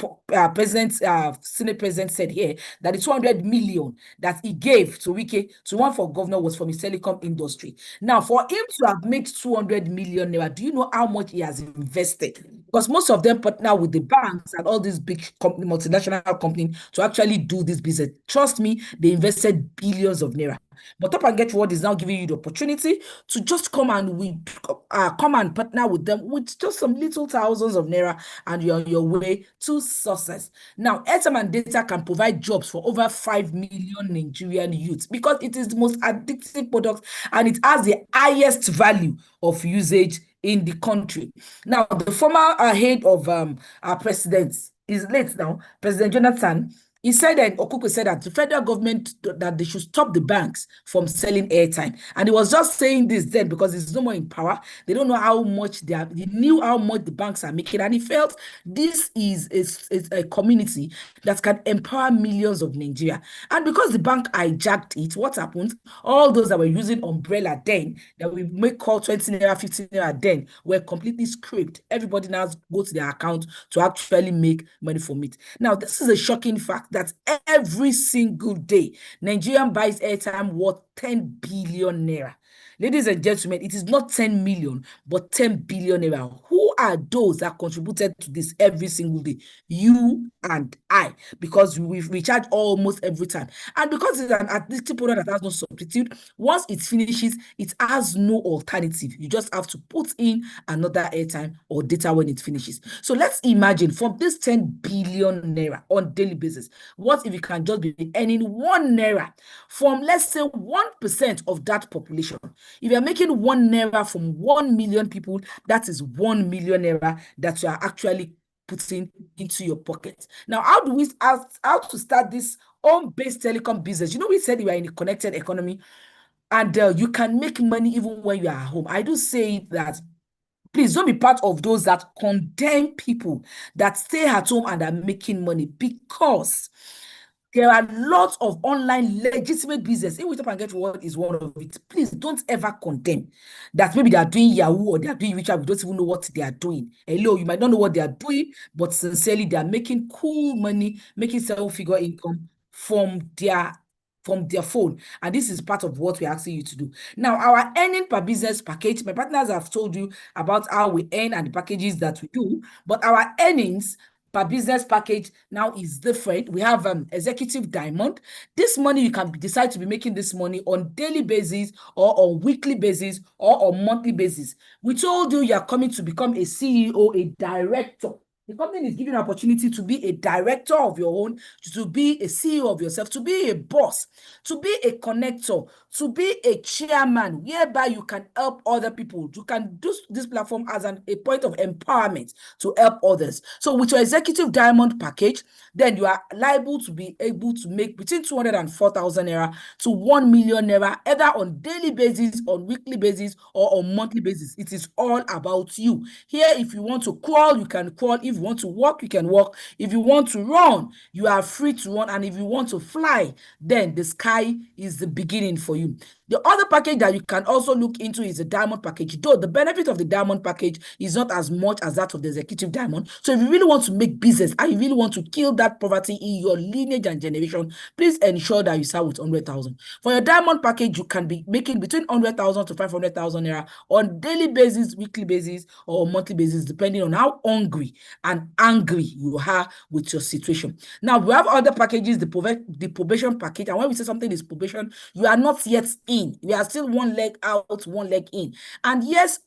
Senate president said here that the 200 million that he gave to Wike to one for governor was from his telecom industry. Now, for him to have made 200 million naira, do you know how much he has invested? Because most of them partner with the banks and all these big multinational companies to actually do this business. Trust me, they invested billions of naira. But Top and Get Reward is now giving you the opportunity to just come and partner with them with just some little thousands of naira, and you're on your way to success. Now, Airtime and data can provide jobs for over 5 million Nigerian youths because it is the most addictive product and it has the highest value of usage in the country. Now, the former head of our president is late now, President Jonathan. He said that Okupe said that the federal government that they should stop the banks from selling airtime. And he was just saying this then because he's no more in power. They don't know how much he knew how much the banks are making. And he felt this is a community that can empower millions of Nigeria. And because the bank hijacked it, what happened? All those that were using umbrella then, that we make call 20 naira, 15 naira then, were completely scraped. Everybody now go to their account to actually make money from it. Now, this is a shocking fact that every single day, Nigerian buys airtime worth 10 billion naira. Ladies and gentlemen, it is not 10 million, but 10 billion naira. Who are those that contributed to this every single day? You and I, because we recharge almost every time. And because it's an addictive product that has no substitute, once it finishes, it has no alternative. You just have to put in another airtime or data when it finishes. So let's imagine from this 10 billion naira on daily basis, what if you can just be earning 1 naira from, let's say, 1% of that population? If you're making 1 naira from 1 million people, that is 1 million naira that you are actually putting into your pocket. Now, how to start this home-based telecom business? You know, we said we are in a connected economy, and you can make money even when you are at home. I do say that please don't be part of those that condemn people that stay at home and are making money, because there are lots of online legitimate business. In which Top and Get Reward is one of it. Please don't ever condemn that maybe they are doing Yahoo or they are doing WeChat. We don't even know what they are doing. Hello, you might not know what they are doing, but sincerely, they are making cool money, making seven-figure income from their phone. And this is part of what we're asking you to do. Now, our earning per business package, my partners have told you about how we earn and the packages that we do, but our earnings per business package now is different. We have Executive Diamond. This money, you can decide to be making this money on daily basis or on weekly basis or on monthly basis. We told you are coming to become a CEO, a director. The company is giving you an opportunity to be a director of your own, to be a CEO of yourself, to be a boss, to be a connector, to be a chairman, whereby you can help other people. You can do this platform as a point of empowerment to help others. So with your Executive Diamond package, then you are liable to be able to make between 204,000 naira to 1 million naira, either on daily basis, on weekly basis, or on monthly basis. It is all about you. Here, if you want to crawl, you can crawl. If you want to walk, you can walk. If you want to run, you are free to run. And if you want to fly, then the sky is the beginning for you. The other package that you can also look into is the Diamond package, though the benefit of the Diamond package is not as much as that of the Executive Diamond. So if you really want to make business and you really want to kill that poverty in your lineage and generation, please ensure that you start with 100,000. For your Diamond package, you can be making between 100,000 to 500,000 naira on daily basis, weekly basis, or monthly basis, depending on how hungry and angry you are with your situation. Now, we have other packages, the probation package. And when we say something is probation, you are not yet in in. We are still one leg out, one leg in. And yes,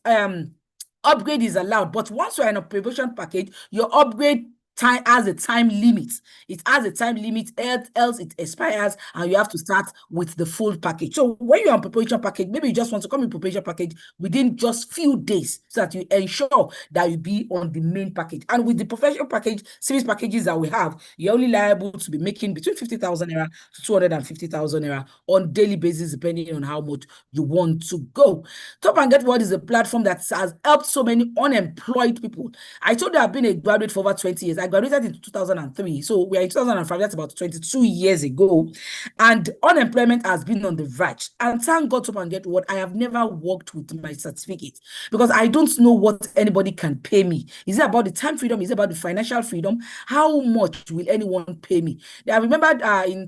upgrade is allowed, but once you're in a probation package, your upgrade time has a time limit. It has a time limit, else it expires, and you have to start with the full package. So when you're on probation package, maybe you just want to come in probation package within just few days, so that you ensure that you be on the main package. And with the professional package, service packages that we have, you're only liable to be making between 50,000 naira to 250,000 naira on daily basis, depending on how much you want to go. Top and Get Reward is a platform that has helped so many unemployed people. I told you I've been a graduate for over 20 years. I graduated in 2003. So we are in 2005. That's about 22 years ago. And unemployment has been on the verge. And thank God, Top and Get Reward, I have never worked with my certificate because I don't know what anybody can pay me. Is it about the time freedom? Is it about the financial freedom? How much will anyone pay me? I remember in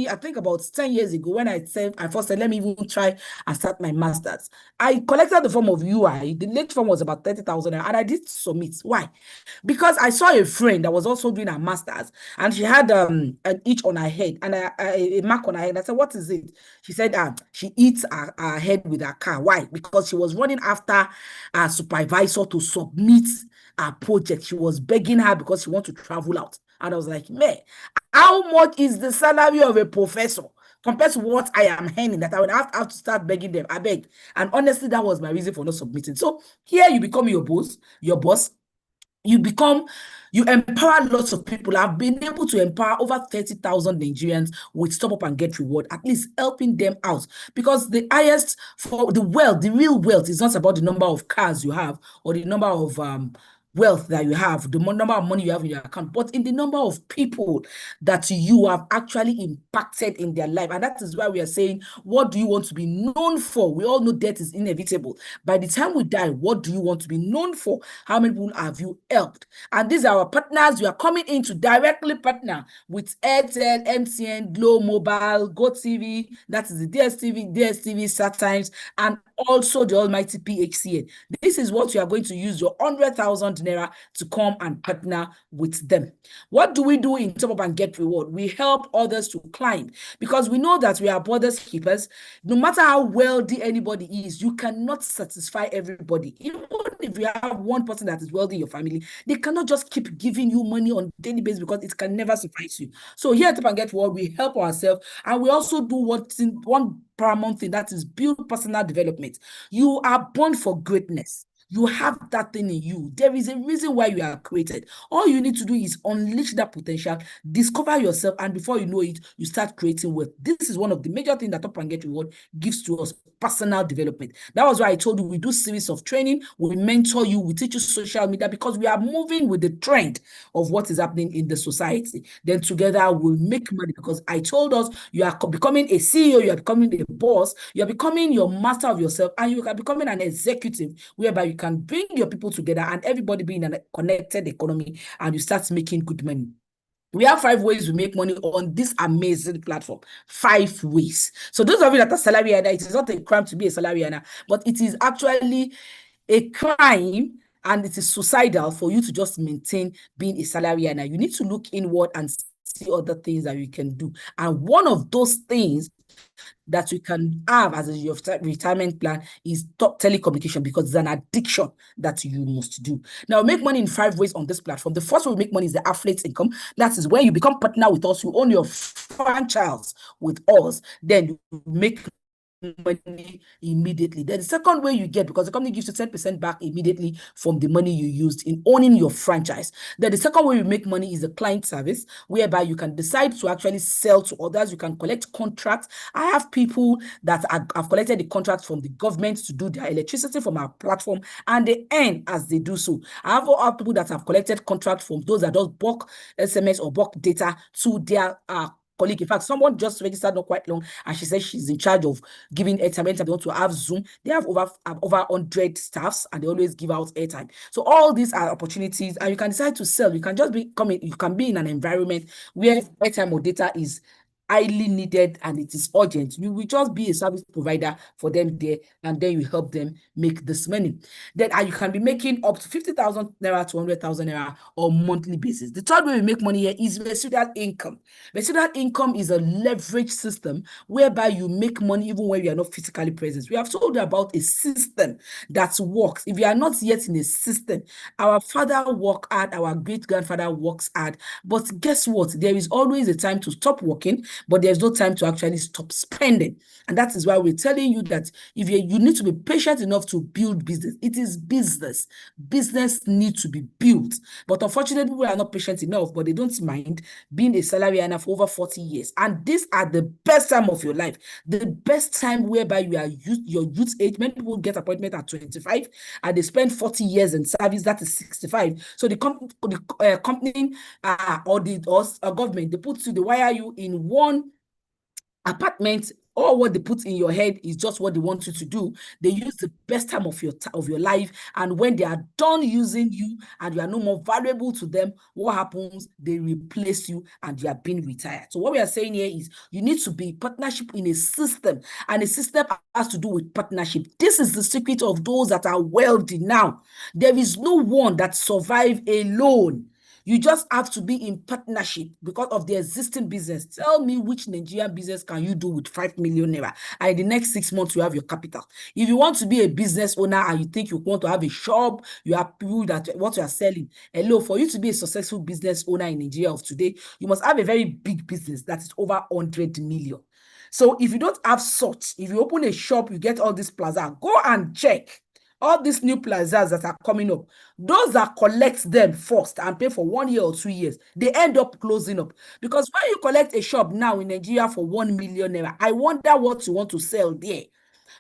I think about 10 years ago, when I first said, let me even try and start my master's. I collected the form of UI. The late form was about 30,000 and I did submit. Why? Because I saw a friend that was also doing her master's and she had an itch on her head and a mark on her head. I said, what is it? She said she hits her head with her car. Why? Because she was running after her supervisor to submit her project. She was begging her because she wanted to travel out. And I was like, man, how much is the salary of a professor compared to what I am earning that I would have to start begging them? I beg. And honestly, that was my reason for not submitting. So here you become your boss. You empower lots of people. I've been able to empower over 30,000 Nigerians with Stop Up and Get Reward, at least helping them out. Because the highest for the wealth, the real wealth is not about the number of cars you have or the number of wealth that you have, the number of money you have in your account, but in the number of people that you have actually impacted in their life. And that is why we are saying, what do you want to be known for? We all know death is inevitable. By the time we die, what do you want to be known for? How many people have you helped? And these are our partners. We are coming in to directly partner with Airtel, MTN, Glo Mobile, GoTV, that is the DSTV, StarTimes, and also the almighty PHCN. This is what you are going to use your 100,000 naira to come and partner with them. What do we do in Top Up and Get Reward? We help others to climb because we know that we are brothers keepers. No matter how wealthy anybody is, you cannot satisfy everybody. Even if you have one person that is wealthy in your family, they cannot just keep giving you money on a daily basis because it can never suffice you. So here at Top and Get Reward, we help ourselves and we also do one paramount thing, that is build personal development. You are born for greatness. You have that thing in you. There is a reason why you are created. All you need to do is unleash that potential, discover yourself, and before you know it, you start creating wealth. This is one of the major things that Top and Get Reward gives to us, personal development. That was why I told you we do series of training, we mentor you, we teach you social media, because we are moving with the trend of what is happening in the society. Then together we'll make money, because I told us you are becoming a CEO, you are becoming a boss, you are becoming your master of yourself, and you are becoming an executive, whereby you can bring your people together and everybody be in a connected economy and you start making good money. We have 5 ways we make money on this amazing platform. 5 ways. So those of you that are salary earner, it is not a crime to be a salary earner, but it is actually a crime and it is suicidal for you to just maintain being a salary earner. You need to look inward and see other things that you can do. And one of those things that you can have as your retirement plan is telecommunication, because it's an addiction that you must do. Now, make money in 5 ways on this platform. The first way we make money is the affiliate income. That is when you become partner with us, you own your franchise with us, then you make money immediately. Then the second way you get, because the company gives you 10% back immediately from the money you used in owning your franchise. Then the second way you make money is the client service, whereby you can decide to actually sell to others. You can collect contracts. I have people that have collected the contracts from the government to do their electricity from our platform, and they earn as they do so. I have other people that have collected contracts from those that does bulk SMS or bulk data to their colleague. In fact, someone just registered not quite long, and she says she's in charge of giving airtime. Anytime they want to have Zoom, they have over 100 staffs, and they always give out airtime. So all these are opportunities, and you can decide to sell. You can just you can be in an environment where airtime or data is highly needed and it is urgent, you will just be a service provider for them there, and then you help them make this money. Then you can be making up to 50,000 naira to 100,000 naira on monthly basis. The third way we make money here is residual income. Residual income is a leverage system whereby you make money even when you are not physically present. We have told you about a system that works. If you are not yet in a system, our father worked hard, our great-grandfather works hard, but guess what? There is always a time to stop working, but there's no time to actually stop spending. And that is why we're telling you that if you need to be patient enough to build business. It is business. Business needs to be built. But unfortunately, people are not patient enough, but they don't mind being a salary earner for over 40 years. And these are the best time of your life. The best time whereby you are your youth age. Many people get appointment at 25 and they spend 40 years in service. That is 65. So the company or the government, they wire you in one apartment. Or what they put in your head is just what they want you to do. They use the best time of your life, and when they are done using you and you are no more valuable to them, what happens? They replace you and you are being retired. So what we are saying here is you need to be partnership in a system, and a system has to do with partnership. This is the secret of those that are wealthy now. There is no one that survives alone. You just have to be in partnership because of the existing business. Tell me which Nigerian business can you do with 5 million naira, and in the next 6 months you have your capital. If you want to be a business owner and you think you want to have a shop, you have people that what you are selling. Hello, for you to be a successful business owner in Nigeria of today, you must have a very big business that is over 100 million. So if you don't have such, if you open a shop, you get all this plaza, go and check. All these new plazas that are coming up, those that collect them first and pay for 1 year or 2 years, they end up closing up. Because when you collect a shop now in Nigeria for 1 million naira, I wonder what you want to sell there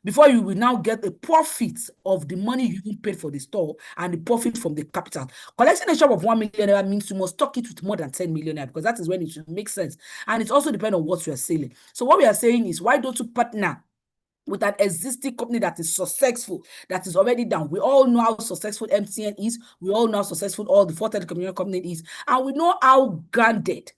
before you will now get a profit of the money you paid for the store and the profit from the capital. Collecting a shop of 1 million naira means you must stock it with more than 10 million naira, because that is when it should make sense. And it also depends on what you are selling. So what we are saying is, why don't you partner with an existing company that is successful, that is already done? We all know how successful MTN is. We all know how successful all the 4 telecommunication companies is. And we know how grounded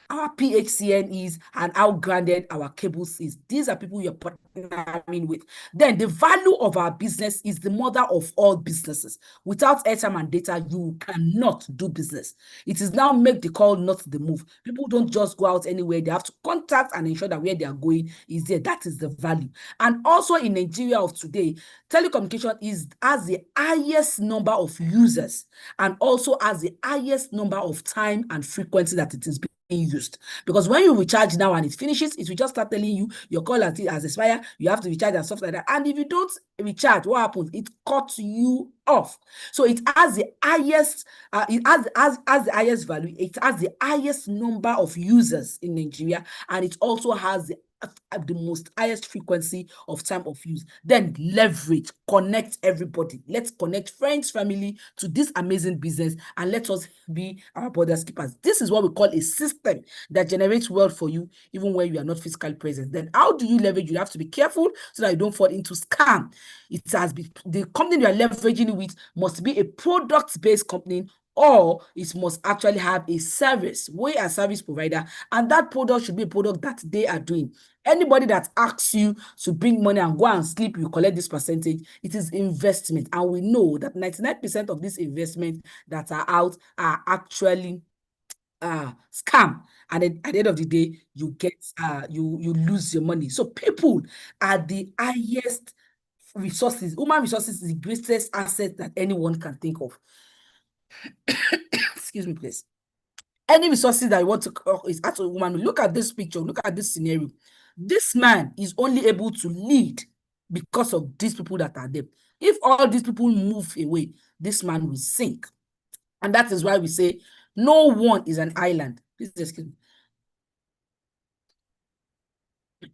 our PHCN is and how grounded our cables is. These are people you're partnering with. Then the value of our business is the mother of all businesses. Without airtime and data, you cannot do business. It is now make the call, not the move. People don't just go out anywhere. They have to contact and ensure that where they are going is there. That is the value. And also in Nigeria of today, telecommunication has the highest number of users and also has the highest number of time and frequency that it is being used. Because when you recharge now and it finishes, it will just start telling you your call has expired, you have to recharge and stuff like that. And if you don't recharge, what happens? It cuts you off. So it has the highest, it has the highest value, it has the highest number of users in Nigeria, and it also has the most highest frequency of time of use. Then leverage, connect everybody. Let's connect friends, family to this amazing business, and let us be our brother's keepers. This is what we call a system that generates wealth for you even when you are not physically present. Then how do you leverage? You have to be careful so that you don't fall into scam. It has been the company you are leveraging with must be a product-based company, or it must actually have a service. We are a service provider, and that product should be a product that they are doing. Anybody that asks you to bring money and go and sleep, you collect this percentage, it is investment. And we know that 99% of these investments that are out are actually scam. And at the end of the day, you get you lose your money. So people are the highest resources. Human resources is the greatest asset that anyone can think of. Excuse me, please. Any resources that you want to is at a woman. Look at this picture, look at this scenario. This man is only able to lead because of these people that are there. If all these people move away, this man will sink. And that is why we say no one is an island. Please excuse me.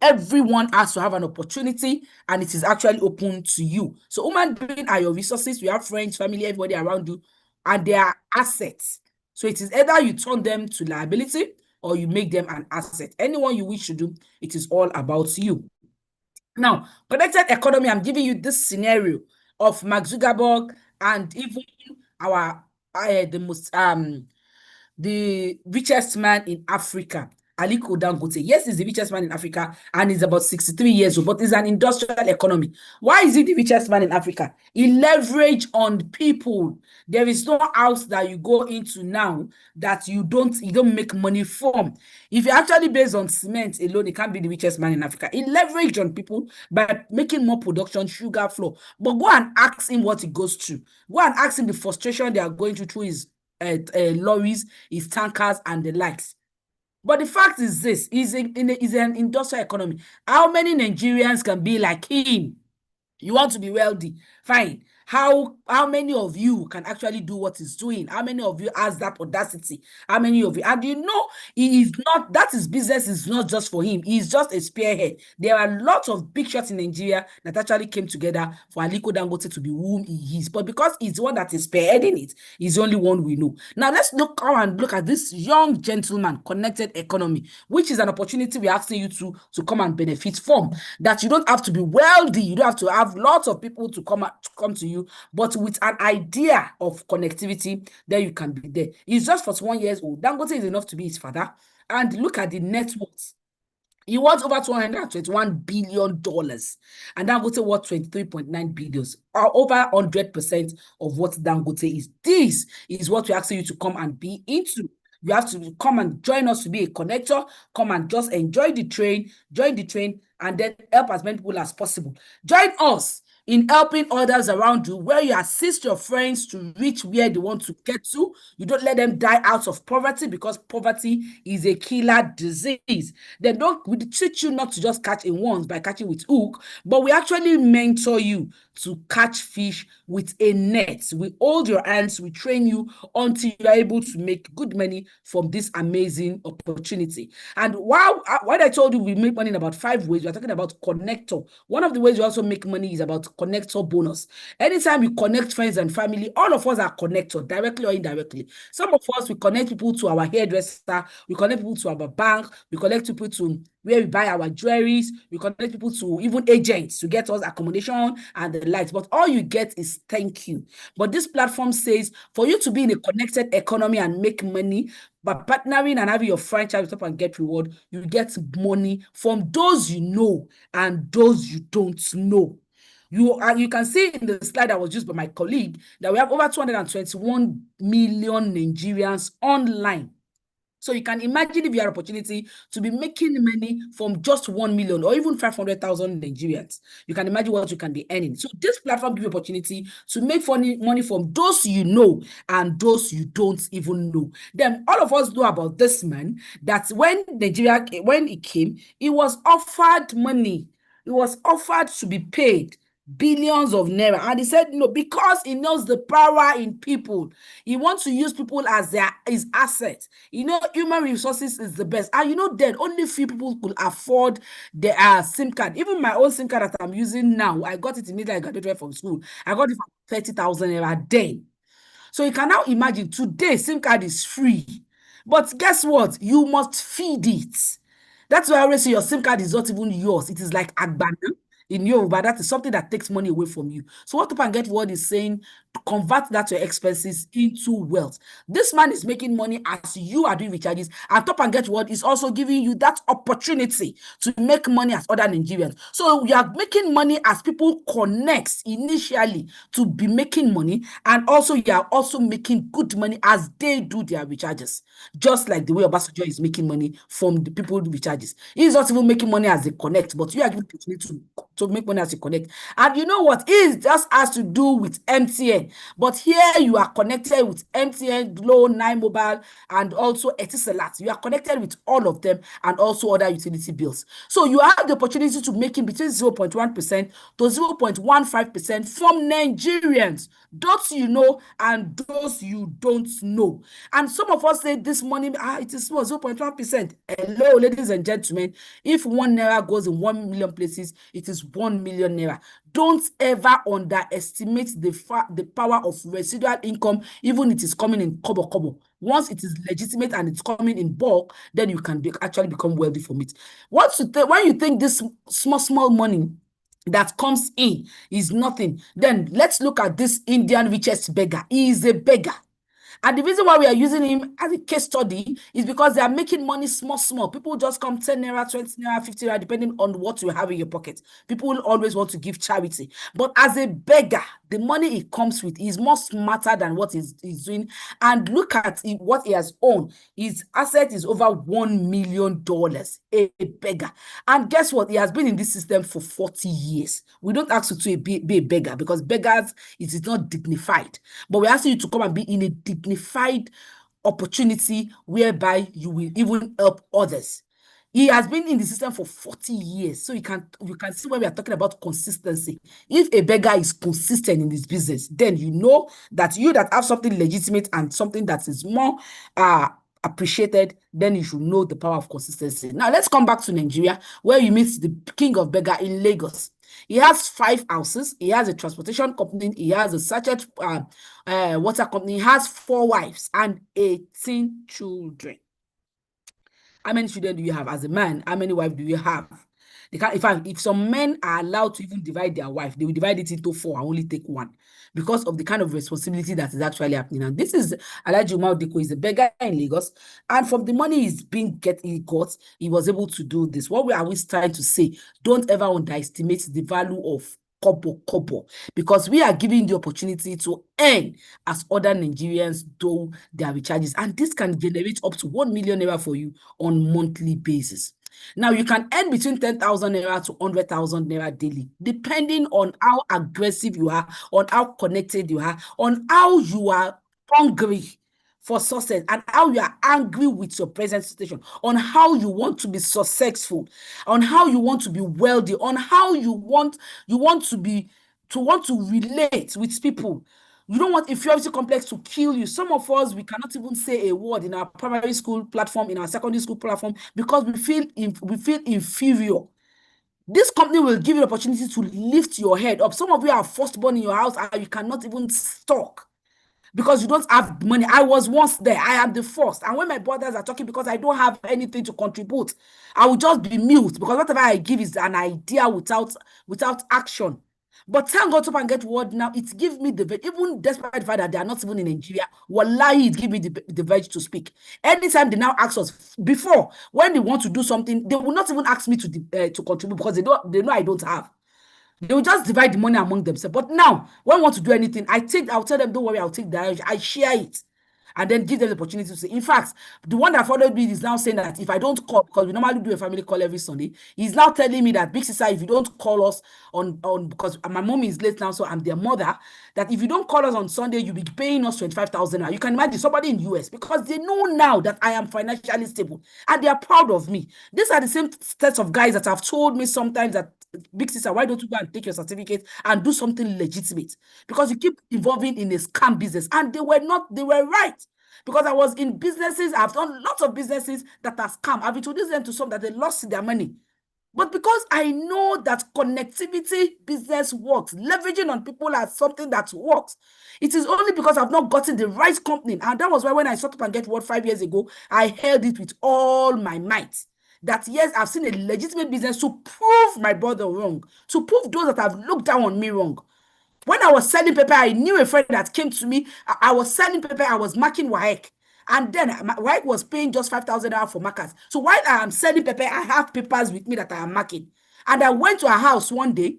Everyone has to have an opportunity, and it is actually open to you. So human beings are your resources. You have friends, family, everybody around you, and they are assets. So it is either you turn them to liability or you make them an asset. Anyone you wish to do, it is all about you. Now, connected economy, I'm giving you this scenario of Mark Zuckerberg and even our the richest man in Africa. Aliko Dangote. Yes, he's the richest man in Africa and he's about 63 years old, but it's an industrial economy. Why is he the richest man in Africa? He leverage on people. There is no house that you go into now that you don't make money from. If you're actually based on cement alone, he can't be the richest man in Africa. He leveraged on people by making more production, sugar, flour. But go and ask him what he goes through. Go and ask him the frustration they are going through his lorries, his tankers, and the likes. But the fact is this, is an industrial economy. How many Nigerians can be like him? You want to be wealthy, fine. How many of you can actually do what he's doing? How many of you has that audacity? How many of you? And you know, he is not, that his business is not just for him. He's just a spearhead. There are lots of big shots in Nigeria that actually came together for Aliko Dangote to be whom he is. But because he's the one that is spearheading it, he's the only one we know. Now let's look at this young gentleman, connected economy, which is an opportunity we're asking you to come and benefit from. That you don't have to be wealthy. You don't have to have lots of people to come to you, but with an idea of connectivity, then you can be there. He's just 41 years old. Dangote is enough to be his father. And look at the net worth. He worth over $221 billion. And Dangote worth 23.9 billion. Over 100% of what Dangote is. This is what we ask you to come and be into. You have to come and join us to be a connector. Come and just enjoy the train, and then help as many people as possible. Join us in helping others around you, where you assist your friends to reach where they want to get to. You don't let them die out of poverty, because poverty is a killer disease. We teach you not to just catch in once by catching with hook, but we actually mentor you to catch fish with a net. We hold your hands, we train you until you are able to make good money from this amazing opportunity. And while I told you we make money in about 5 ways, we're talking about connector. One of the ways you also make money is about connector bonus. Anytime you connect friends and family, all of us are connected, directly or indirectly. Some of us, we connect people to our hairdresser, we connect people to our bank, we connect people to where we buy our jewelries, we connect people to even agents to get us accommodation and the likes. But all you get is thank you. But this platform says for you to be in a connected economy and make money, by partnering and having your franchise up and get reward, you get money from those you know and those you don't know. You can see in the slide that was used by my colleague that we have over 221 million Nigerians online. So you can imagine if you have an opportunity to be making money from just 1 million or even 500,000 Nigerians. You can imagine what you can be earning. So this platform gives you opportunity to make money from those you know and those you don't even know. Then all of us know about this man, that when he came, he was offered money. He was offered to be paid billions of naira, and he said no, because he knows the power in people. He wants to use people as his asset. Human resources is the best, and then only few people could afford the SIM card. Even my own SIM card that I'm using now, I got it immediately I graduated from school. I got it for 30,000 naira then. So you can now imagine today SIM card is free, but guess what? You must feed it. That's why I always say your SIM card is not even yours. It is like agbana in Yoruba. That is something that takes money away from you. So what Top and Get Reward is saying, convert that your expenses into wealth. This man is making money as you are doing recharges, and Top and Get Reward is also giving you that opportunity to make money as other Nigerians. So you are making money as people connect initially to be making money, and also you are also making good money as they do their recharges, just like the way Obasanjo is making money from the people who recharges. He's not even making money as they connect, but you are giving opportunity to make money as you connect. And you know what? It just has to do with MTN. But here you are connected with MTN, Glo, 9Mobile, and also Etisalat. You are connected with all of them and also other utility bills. So you have the opportunity to make in between 0.1% to 0.15% from Nigerians, those you know and those you don't know. And some of us say this money, it is small, 0.1%. Hello, ladies and gentlemen. If 1 naira goes in 1 million places, it is 1 million naira. Don't ever underestimate the power of residual income, even if it is coming in kobo. Once it is legitimate and it's coming in bulk, then you can actually become wealthy from it. When you think this small money that comes in is nothing, then let's look at this Indian richest beggar. He is a beggar. And the reason why we are using him as a case study is because they are making money small. People just come 10 naira, 20 naira, 50 naira, depending on what you have in your pocket. People will always want to give charity. But as a beggar, the money it comes with is more smarter than what he's doing. And look at what he has owned. His asset is over $1 million, a beggar. And guess what? He has been in this system for 40 years. We don't ask you to be a beggar because beggars, it is not dignified. But we're asking you to come and be in a dignified opportunity whereby you will even help others. He has been in the system for 40 years. So you can see when we are talking about consistency. If a beggar is consistent in this business, then you know that you that have something legitimate and something that is more appreciated, then you should know the power of consistency. Now let's come back to Nigeria, where you meet the king of beggar in Lagos. He has 5 houses. He has a transportation company. He has a sachet water company. He has 4 wives and 18 children. How many children do you have as a man? How many wives do you have? They can't, in fact, if some men are allowed to even divide their wife, they will divide it into 4 and only take 1 because of the kind of responsibility that is actually happening. And this is Alhaji Umar Dikko. He's a beggar in Lagos, and from the money he got, he was able to do this. What we are always trying to say, don't ever underestimate the value of kobo, because we are giving the opportunity to earn as other Nigerians do their recharges, and this can generate up to 1 million naira for you on monthly basis. Now you can earn between 10,000 naira to 100,000 naira daily, depending on how aggressive you are, on how connected you are, on how you are hungry for success, and how you are angry with your present situation, on how you want to be successful, on how you want to be wealthy, on how you want to relate with people. You don't want inferiority complex to kill you. Some of us, we cannot even say a word in our primary school platform, in our secondary school platform, because we feel inferior. This company will give you the opportunity to lift your head up. Some of you are firstborn in your house and you cannot even talk because you don't have money. I was once there. I am the first. And when my brothers are talking because I don't have anything to contribute, I will just be mute because whatever I give is an idea without action. But thank God, Top and Get Word now, it gives me the, even despite the fact that they are not even in Nigeria, wallahi, it gives me the verge to speak. Anytime they now ask us, before, when they want to do something, they will not even ask me to contribute because they know I don't have. They will just divide the money among themselves. But now, when I want to do anything, I'll tell them, don't worry, I'll take that. I share it. And then give them the opportunity to say. In fact, the one that followed me is now saying that if I don't call, because we normally do a family call every Sunday, he's now telling me that, big sister, if you don't call us on because my mom is late now, so I'm their mother, that if you don't call us on Sunday, you'll be paying us 25,000 now. You can imagine somebody in US, because they know now that I am financially stable and they are proud of me. These are the same sets of guys that have told me sometimes that, big sister, why don't you go and take your certificate and do something legitimate? Because you keep involving in a scam business. And they were right. Because I was in businesses, I've done lots of businesses that are scam. I've introduced them to some that they lost their money. But because I know that connectivity business works, leveraging on people as something that works, it is only because I've not gotten the right company. And that was why when I started Top and Get Word 5 years ago, I held it with all my might. That yes, I've seen a legitimate business to prove my brother wrong, to prove those that have looked down on me wrong. When I was selling paper, I knew a friend that came to me. I was selling paper, I was marking WAEC. And then WAEC was paying just 5,000 naira for markers. So while I am selling paper, I have papers with me that I am marking. And I went to her house one day,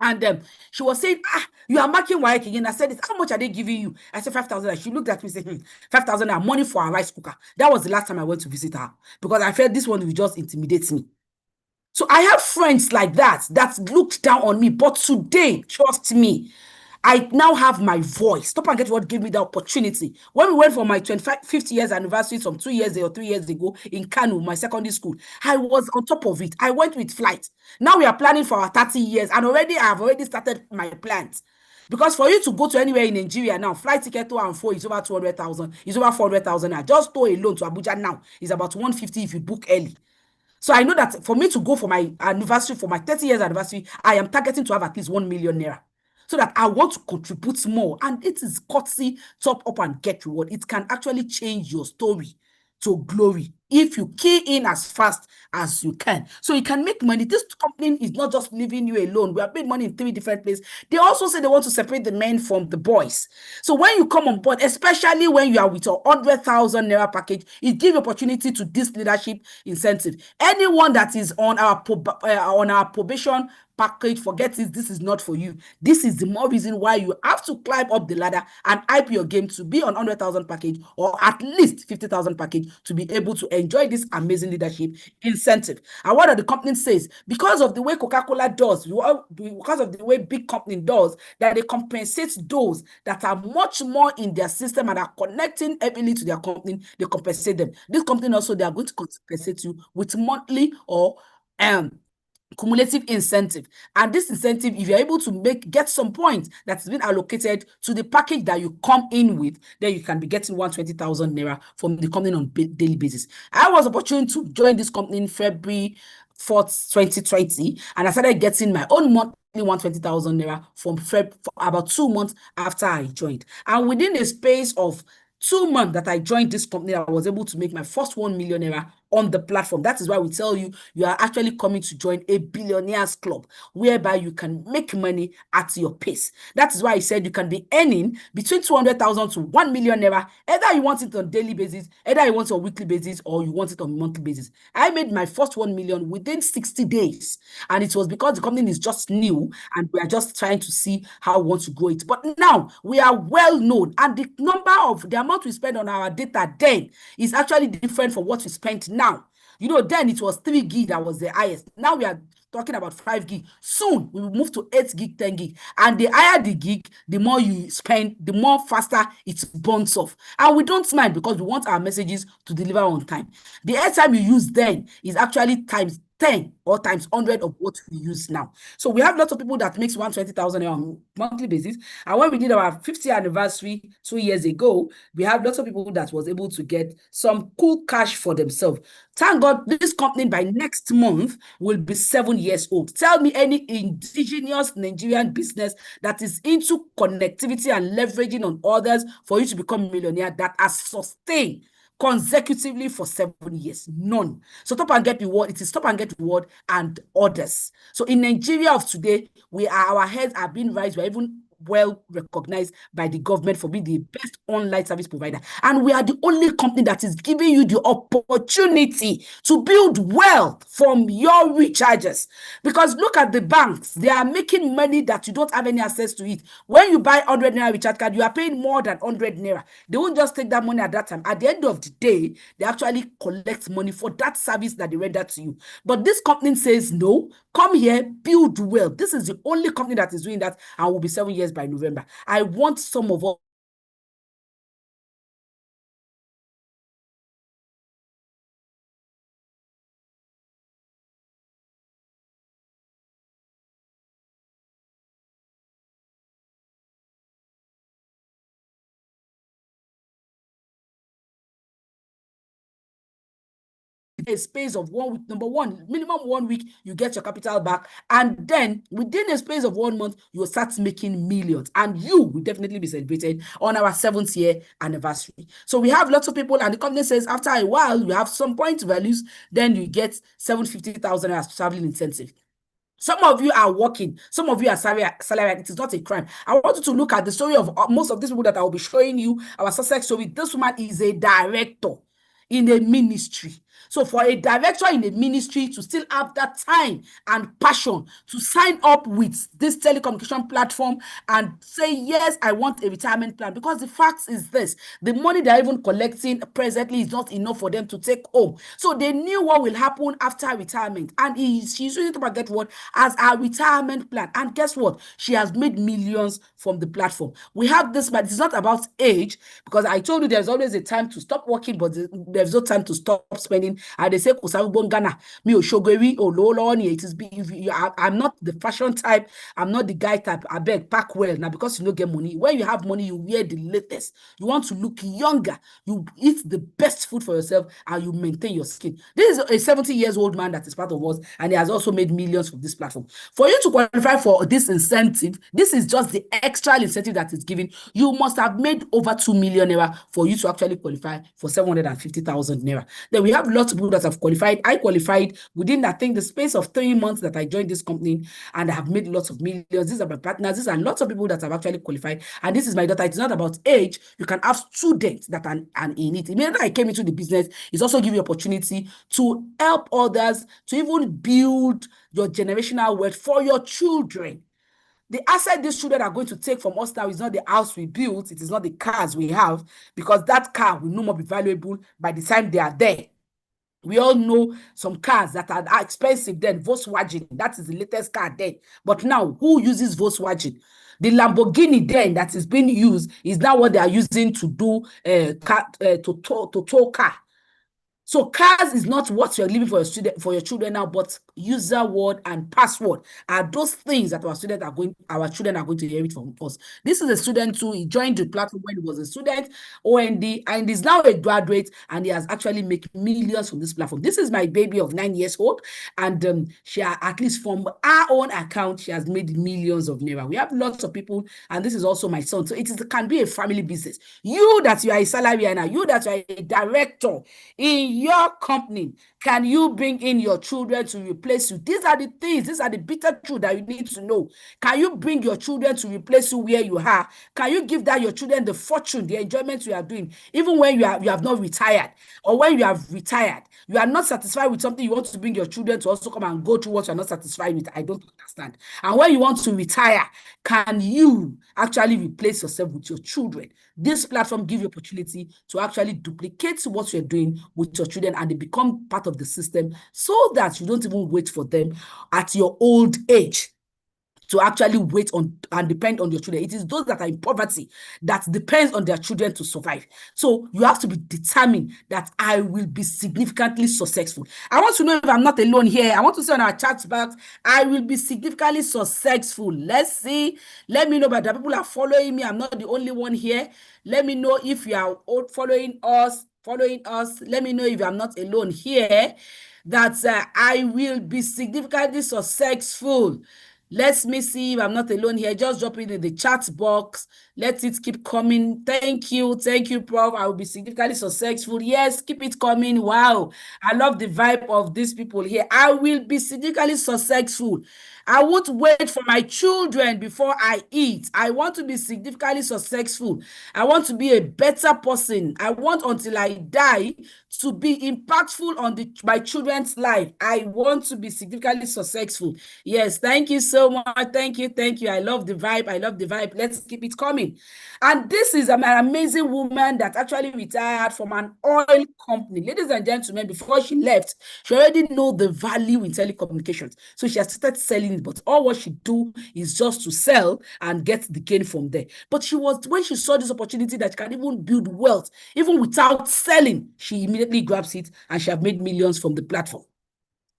and she was saying, you are marking WAEC again. I said, how much are they giving you? I said, 5,000. And she looked at me and said, 5,000 naira, money for a rice cooker. That was the last time I went to visit her because I felt this one will just intimidate me. So I have friends like that looked down on me. But today, trust me, I now have my voice. Top and Get Word gave me the opportunity. When we went for my 50 years anniversary some 2 years or 3 years ago in Kano, my secondary school, I was on top of it. I went with flight. Now we are planning for our 30 years, and I have already started my plans. Because for you to go to anywhere in Nigeria now, flight ticket to and fro is over 200,000, is over 400,000 now. Just to alone to Abuja now is about 150 if you book early. So I know that for me to go for my anniversary, for my 30 years anniversary, I am targeting to have at least 1 million naira. So that I want to contribute more. And it is courtesy Top Up and Get Reward. It can actually change your story to glory. if you key in as fast as you can. So you can make money. This company is not just leaving you alone. We have made money in 3 different places. They also say they want to separate the men from the boys. So when you come on board, especially when you are with a 100,000 naira package, it gives opportunity to this leadership incentive. Anyone that is on our probation package, forget it, this is not for you. This is the more reason why you have to climb up the ladder and hype your game to be on 100,000 package or at least 50,000 package to be able to enjoy this amazing leadership incentive. And what the company says, because of the way Coca-Cola does, because of the way big company does, that they compensate those that are much more in their system and are connecting heavily to their company, they compensate them. This company also, they are going to compensate you with monthly or cumulative incentive. And this incentive, if you're able to get some points that's been allocated to the package that you come in with, then you can be getting 120,000 naira from the company on daily basis. I was opportunity to join this company in February 4th, 2020, and I started getting my own monthly 120,000 naira for about 2 months after I joined. And within a space of 2 months that I joined this company, I was able to make my first 1 million naira on the platform. That is why we tell you, you are actually coming to join a billionaires club, whereby you can make money at your pace. That is why I said you can be earning between 200,000 to 1 million naira. Either you want it on daily basis, either you want it on weekly basis, or you want it on monthly basis. I made my first 1 million within 60 days. And it was because the company is just new and we are just trying to see how we want to grow it. But now we are well known, and the amount we spend on our data then is actually different from what we spent now. You know, then it was 3 gig that was the highest. Now we are talking about 5 gig. Soon we will move to 8 gig, 10 gig. And the higher the gig, the more you spend, the more faster it burns off. And we don't mind because we want our messages to deliver on time. The airtime you use then is actually times 10 or times 100 of what we use now. So we have lots of people that makes 120,000 on a monthly basis. And when we did our 50th anniversary 2 years ago, we have lots of people that was able to get some cool cash for themselves. Thank God this company by next month will be 7 years old. Tell me any indigenous Nigerian business that is into connectivity and leveraging on others for you to become a millionaire that has sustained consecutively for 7 years. None. So Stop and Get Reward, it is Stop and Get Reward and others. So in Nigeria of today, our heads are being raised. We're even well recognized by the government for being the best online service provider. And we are the only company that is giving you the opportunity to build wealth from your recharges. Because look at the banks, they are making money that you don't have any access to it. When you buy 100 naira recharge card, you are paying more than 100 naira. They won't just take that money at that time. At the end of the day, they actually collect money for that service that they render to you. But this company says, no, come here, build wealth. This is the only company that is doing that and will be 7 years by November. I want some of us a space of 1 week. Number one, minimum 1 week, you get your capital back. And then within a space of 1 month, you'll start making millions. And you will definitely be celebrated on our 7th year anniversary. So we have lots of people, and the company says after a while, you have some point values, then you get 750,000 as traveling incentive. Some of you are working, some of you are salary. It is not a crime. I want you to look at the story of most of these people that I will be showing you, our success story. This woman is a director in a ministry. So for a director in a ministry to still have that time and passion to sign up with this telecommunication platform and say, yes, I want a retirement plan, because the fact is this, the money they're even collecting presently is not enough for them to take home. So they knew what will happen after retirement. And she's using Stop and Get Reward as our retirement plan. And guess what? She has made millions from the platform. We have this, but it's not about age, because I told you there's always a time to stop working, but there's no time to stop spending and they say Kusawu Ghana, me Oshogeri or Loloni. It is I'm not the fashion type, I'm not the guy type. I beg pack well now because you don't get money. When you have money, you wear the latest. You want to look younger, you eat the best food for yourself, and you maintain your skin. This is a 70 years old man that is part of us, and he has also made millions from this platform. For you to qualify for this incentive, this is just the extra incentive that is given. You must have made over 2 million naira for you to actually qualify for 750,000 naira. Then we have lots of people that have qualified. I qualified within, I think, the space of 3 months that I joined this company, and I have made lots of millions. These are my partners. These are lots of people that have actually qualified. And this is my daughter. It's not about age. You can have students that are in it. Immediately I came into the business, it's also give you opportunity to help others, to even build your generational wealth for your children. The asset these children are going to take from us now is not the house we built, it is not the cars we have, because that car will no more be valuable by the time they are there. We all know some cars that are expensive then, Volkswagen, that is the latest car then. But now, who uses Volkswagen? The Lamborghini then that is being used is now what they are using to do to tow car. So cars is not what you're leaving for your children now, but user word and password are those things that our children are going to inherit from us. This is a student too. He joined the platform when he was a student, OND, and is now a graduate, and he has actually made millions from this platform. This is my baby of 9 years old, and she, at least from our own account, she has made millions of naira. We have lots of people, and this is also my son. So it can be a family business. You that you are a salary earner, you that you are a director in your company, can you bring in your children to replace you? These are the things, these are the bitter truth that you need to know. Can you bring your children to replace you where you are? Can you give that your children the fortune, the enjoyment you are doing, even when you have not retired, or when you have retired, you are not satisfied with something, you want to bring your children to also come and go through what you are not satisfied with? I don't understand. And when you want to retire, can you actually replace yourself with your children? This platform gives you opportunity to actually duplicate what you're doing with your children, and they become part of the system, so that you don't even wait for them at your old age to actually wait on and depend on your children. It is those that are in poverty that depends on their children to survive. So you have to be determined that I will be significantly successful. I want to know if I'm not alone here. I want to say on our chat box, I will be significantly successful. Let's see. Let me know, but the people are following me. I'm not the only one here. Let me know if you are following us. Let me know if I'm not alone here, that I will be significantly successful. Let me see if I'm not alone here. Just drop it in the chat box. Let it keep coming. Thank you, Prof. I will be significantly successful. Yes, keep it coming. Wow, I love the vibe of these people here. I will be significantly successful. I won't wait for my children before I eat. I want to be significantly successful. I want to be a better person. I want, until I die, to be impactful on my children's life. I want to be significantly successful. Yes, thank you so much. Thank you. I love the vibe. Let's keep it coming. And this is an amazing woman that actually retired from an oil company. Ladies and gentlemen, before she left, she already know the value in telecommunications. So she has started selling, but all what she do is just to sell and get the gain from there. But when she saw this opportunity that she can even build wealth, even without selling, she immediately grabs it, and she have made millions from the platform.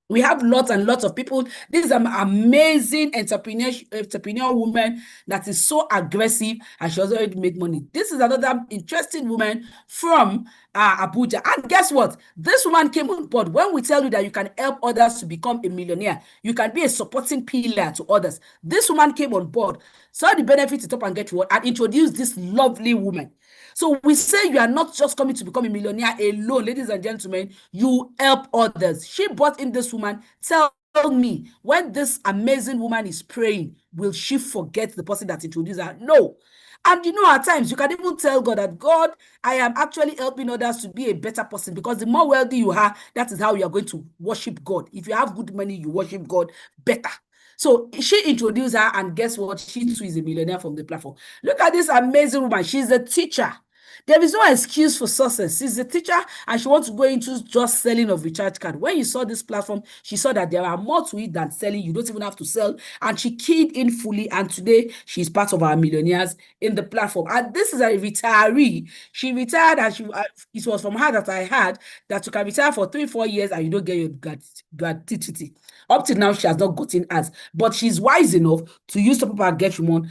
We have lots and lots of people. This is an amazing entrepreneur woman that is so aggressive, and she also already made money. This is another interesting woman from Abuja. And guess what? This woman came on board. When we tell you that you can help others to become a millionaire, you can be a supporting pillar to others. This woman came on board, saw the benefits, top and get reward, and introduced this lovely woman. So we say you are not just coming to become a millionaire alone, ladies and gentlemen. You help others. She brought in this woman. Tell me, when this amazing woman is praying, will she forget the person that introduced her? No. And at times you can even tell God that, God, I am actually helping others to be a better person, because the more wealthy you are, that is how you are going to worship God. If you have good money, you worship God better. So she introduced her, and guess what? She too is a millionaire from the platform. Look at this amazing woman. She's a teacher. There is no excuse for success. She's a teacher and she wants to go into just selling of recharge card. When you saw this platform, she saw that there are more to it than selling. You don't even have to sell. And she keyed in fully. And today she's part of our millionaires in the platform. And this is a retiree. She retired and it was from her that I had that you can retire for 3-4 years and you don't get your gratuity. Up till now, she has not gotten us, but she's wise enough to use Top Up and Get Reward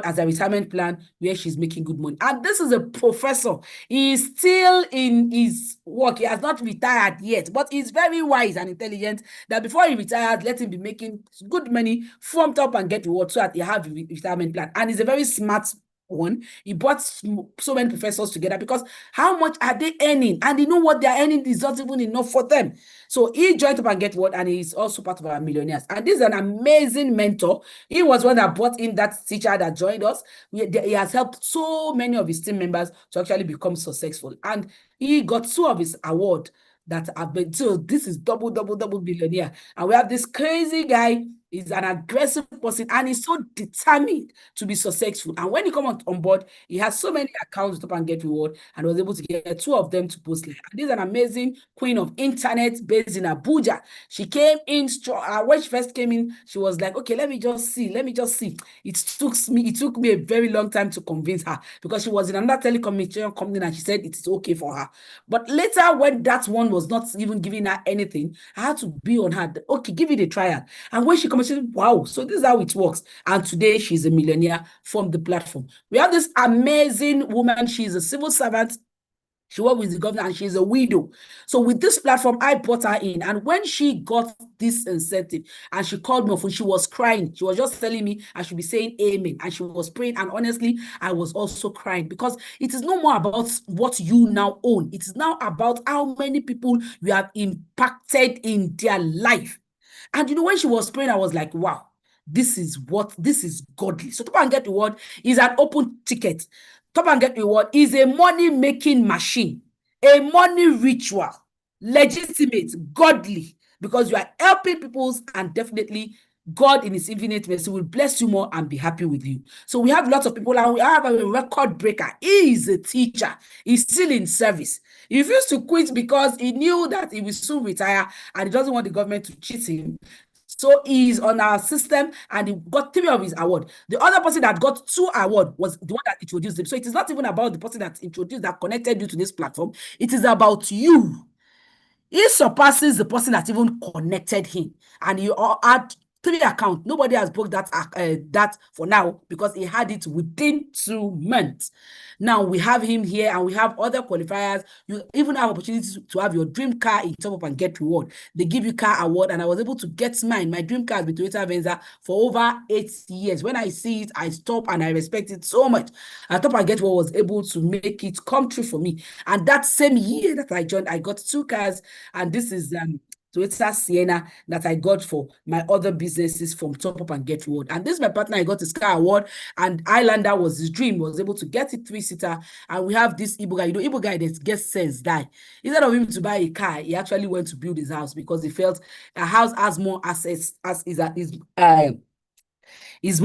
as a retirement plan where she's making good money. And this is a professor. He is still in his work. He has not retired yet, but he's very wise and intelligent that before he retires, let him be making good money from Top Up and Get Reward so that he have a retirement plan. And he's a very smart one. He brought so many professors together because how much are they earning? And you know what they're earning is not even enough for them. So he joined Top and Get What, and he's also part of our millionaires. And this is an amazing mentor. He was one that brought in that teacher that joined us. He has helped so many of his team members to actually become successful. And he got 2 of his awards that have been, so this is double billionaire. And we have this crazy guy. He's an aggressive person and he's so determined to be successful. And when he comes on board, he has so many accounts to Top and Get Reward and was able to get 2 of them to post. And this is an amazing queen of internet based in Abuja. She came in when she first came in, she was like, okay, let me just see. It took me a very long time to convince her because she was in another telecommunication company and she said it is okay for her. But later, when that one was not even giving her anything, I had to be on her. Okay, give it a trial. And when she comes, she said, wow, so this is how it works. And today she's a millionaire from the platform. We have this amazing woman. She's a civil servant. She worked with the governor and she's a widow. So with this platform, I brought her in. And when she got this incentive and she called me off, she was crying. She was just telling me I should be saying amen. And she was praying. And honestly, I was also crying because it is no more about what you now own. It is now about how many people you have impacted in their life. And you know, when she was praying, I was like, wow, this is godly. So Top and Get Reward is an open ticket. Top and Get Reward is a money-making machine, a money ritual, legitimate, godly, because you are helping people and definitely God in his infinite mercy will bless you more and be happy with you. So we have lots of people and we have a record breaker. He is a teacher. He's still in service. He refused to quit because he knew that he will soon retire and he doesn't want the government to cheat him. So he's on our system and he got 3 of his awards. The other person that got 2 awards was the one that introduced him. So it is not even about the person that introduced, that connected you to this platform. It is about you. He surpasses the person that even connected him. And you all had 3 accounts. Nobody has booked that for now because he had it within 2 months. Now we have him here and we have other qualifiers. You even have opportunities to have your dream car in Top Up and Get Reward. They give you car award and I was able to get mine. My dream car is with Toyota Venza for over 8 years. When I see it, I stop and I respect it so much. And Top Up and Get Reward was able to make it come true for me. And that same year that I joined, I got 2 cars and this is Toyota Sienna that I got for my other businesses from Top Up and Get Reward. And this is my partner. I got his car award and Highlander was his dream. Was able to get it 3-seater. And we have this Igbo guy. You know, Igbo guy that gets sense die. Instead of him to buy a car, he actually went to build his house because he felt a house has more assets is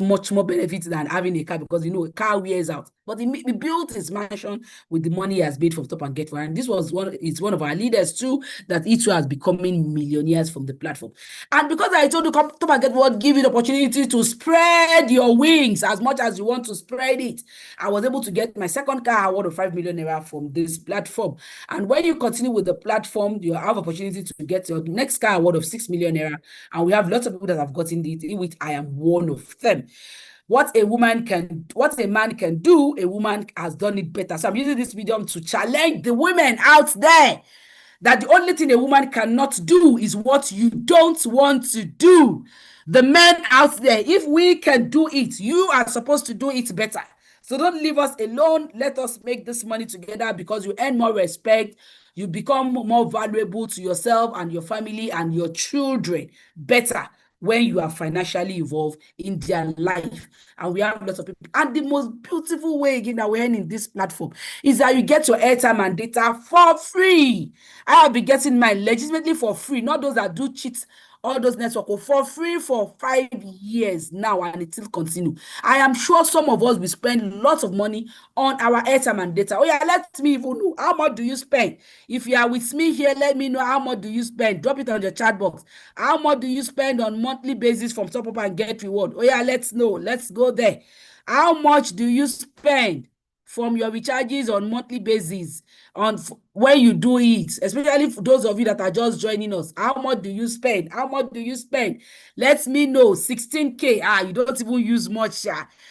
much more benefit than having a car because, you know, a car wears out. But he built his mansion with the money he has made from Top and Get Reward. And this was one of our leaders too, that he too has becoming millionaires from the platform. And because I told you, Top and Get Reward give you the opportunity to spread your wings as much as you want to spread it. I was able to get my second car award of 5 million naira from this platform. And when you continue with the platform, you have opportunity to get your next car award of 6 million naira. And we have lots of people that have gotten it, in which I am one of them. What a man can do, a woman has done it better. So I'm using this medium to challenge the women out there that the only thing a woman cannot do is what you don't want to do. The men out there, if we can do it, you are supposed to do it better. So don't leave us alone. Let us make this money together because you earn more respect. You become more valuable to yourself and your family and your children better when you are financially involved in their life. And we have lots of people. And the most beautiful way again that we're in this platform is that you get your airtime and data for free. I have been getting mine legitimately for free, not those that do cheat all those networks for free for 5 years now, and it still continue. I am sure some of us will spend lots of money on our airtime and data. Oh yeah, let me even know, how much do you spend? If you are with me here, let me know, how much do you spend? Drop it on the chat box. How much do you spend on monthly basis from Top Up and Get Reward? Oh yeah, let's know. Let's go there. How much do you spend from your recharges on monthly basis on when you do it, especially for those of you that are just joining us? How much do you spend? How much do you spend? Let me know. 16K. You don't even use much.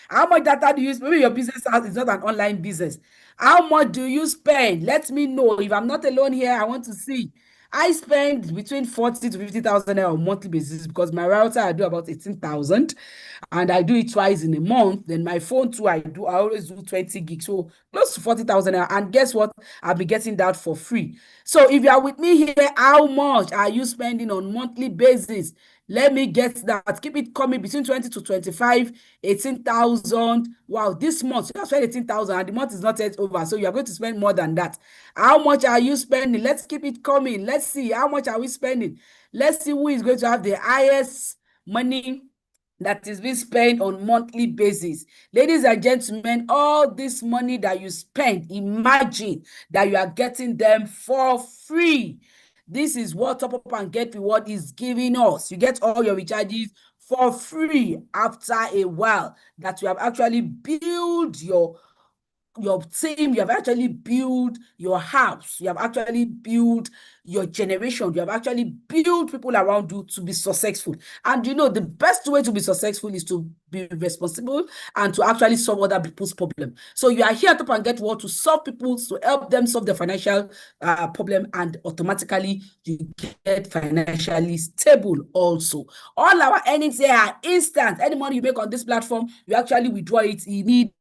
How much data do you use? Maybe your business is not an online business. How much do you spend? Let me know. If I'm not alone here, I want to see. I spend between 40 to 50,000 on monthly basis, because my router I do about 18,000, and I do it twice in a month. Then my phone too, I always do 20 gigs, so close to 40,000. And guess what? I'll be getting that for free. So if you are with me here, how much are you spending on monthly basis? Let me get that. Keep it coming between 20 to 25, 18,000. Wow, this month you have spent 18,000 and the month is not yet over. So you are going to spend more than that. How much are you spending? Let's keep it coming. Let's see, how much are we spending? Let's see who is going to have the highest money that is being spent on monthly basis. Ladies and gentlemen, all this money that you spend, imagine that you are getting them for free. This is what Top Up and Get Reward is giving us. You get all your recharges for free after a while that you have actually built your team, you have actually built your house, you have actually built your generation, you have actually built people around you to be successful. And you know, the best way to be successful is to be responsible and to actually solve other people's problem. So you are here to Top and Get Reward to solve people's, to help them solve their financial problem, and automatically you get financially stable also. All our earnings here are instant. Any money you make on this platform, you actually withdraw it immediately.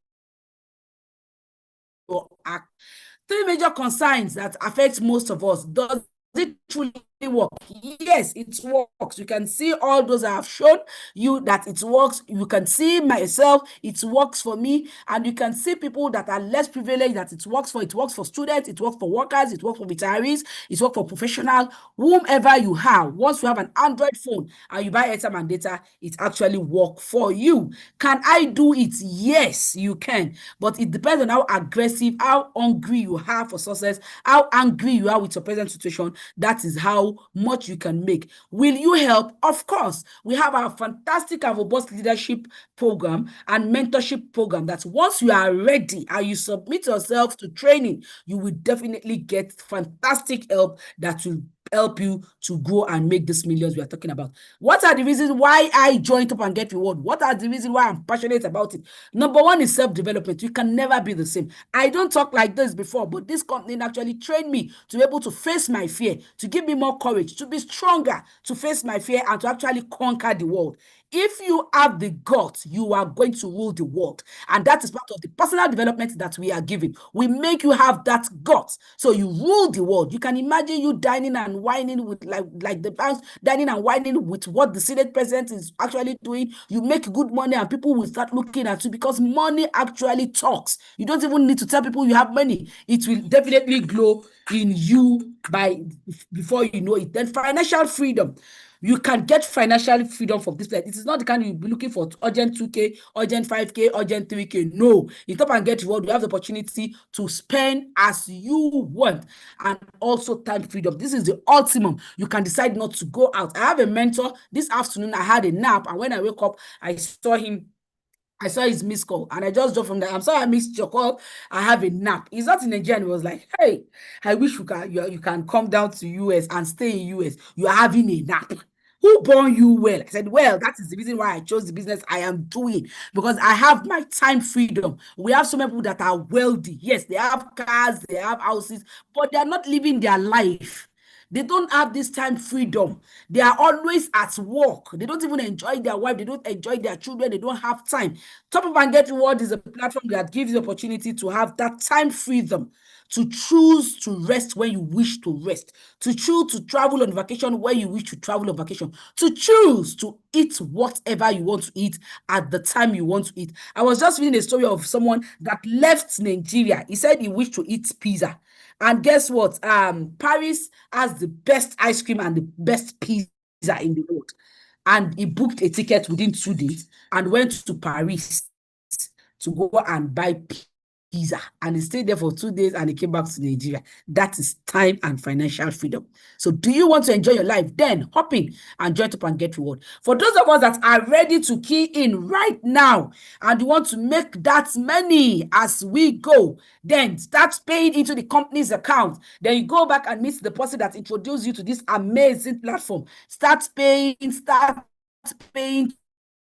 Three major concerns that affect most of us. Does it truly work? Yes, it works. You can see all those I have shown you that it works. You can see myself, it works for me, and you can see people that are less privileged that it works for. It works for students, it works for workers, it works for retirees, it works for professionals, whomever you have. Once you have an Android phone and you buy airtime and data, it actually works for you. Can I do it? Yes, you can, but it depends on how aggressive, how hungry you are for success, how angry you are with your present situation. That is how much you can make. Will you help? Of course. We have our fantastic and robust leadership program and mentorship program that once you are ready and you submit yourself to training, you will definitely get fantastic help that will help you to grow and make these millions we are talking about. What are the reasons why I joined Top and Get Reward? What are the reasons why I'm passionate about it? Number one is self-development. You can never be the same. I don't talk like this before, but this company actually trained me to be able to face my fear, to give me more courage, to be stronger, to face my fear, and to actually conquer the world. If you have the guts, you are going to rule the world. And that is part of the personal development that we are giving. We make you have that guts, so you rule the world. You can imagine you dining and whining with like the banks, dining and whining with what the Senate president is actually doing. You make good money and people will start looking at you, because money actually talks. You don't even need to tell people you have money. It will definitely glow in you before you know it. Then financial freedom. You can get financial freedom from this place. It is not the kind you'll be looking for urgent 2K, urgent 5K, urgent 3K. No. In Top and Get Reward, you have the opportunity to spend as you want, and also time freedom. This is the ultimum. You can decide not to go out. I have a mentor. This afternoon, I had a nap, and when I wake up, I saw his missed call, and I just dropped from there. I'm sorry I missed your call. I have a nap. He's not in Nigeria. He was like, hey, I wish you can come down to US and stay in US. You are having a nap. Who born you well? I said, well, that is the reason why I chose the business I am doing, because I have my time freedom. We have so many people that are wealthy. Yes, they have cars, they have houses, but they are not living their life. They don't have this time freedom. They are always at work. They don't even enjoy their wife. They don't enjoy their children. They don't have time. Top Up and Get Reward is a platform that gives you the opportunity to have that time freedom, to choose to rest when you wish to rest, to choose to travel on vacation when you wish to travel on vacation, to choose to eat whatever you want to eat at the time you want to eat. I was just reading a story of someone that left Nigeria. He said he wished to eat pizza. And guess what? Paris has the best ice cream and the best pizza. in the world. And he booked a ticket within 2 days and went to Paris to go and buy pizza. And he stayed there for 2 days and he came back to Nigeria. That is time and financial freedom. So do you want to enjoy your life? Then hop in and join up and get reward. For those of us that are ready to key in right now and you want to make that money as we go, then start paying into the company's account. Then you go back and meet the person that introduced you to this amazing platform. Start paying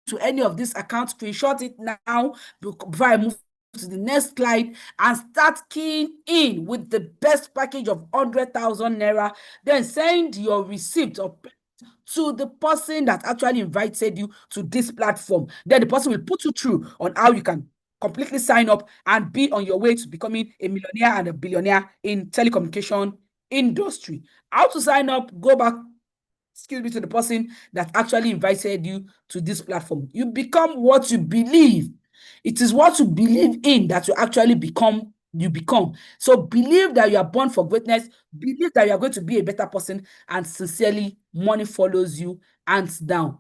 to any of these accounts. Screenshot it now before I move to the next slide and start keying in with the best package of 100,000 naira. Then send your receipt to the person that actually invited you to this platform. Then the person will put you through on how you can completely sign up and be on your way to becoming a millionaire and a billionaire in telecommunication industry. How to sign up? Go back, to the person that actually invited you to this platform. You become what you believe. It is what you believe in that you actually become. You become. So believe that you are born for greatness. Believe that you are going to be a better person, and sincerely, money follows you hands down.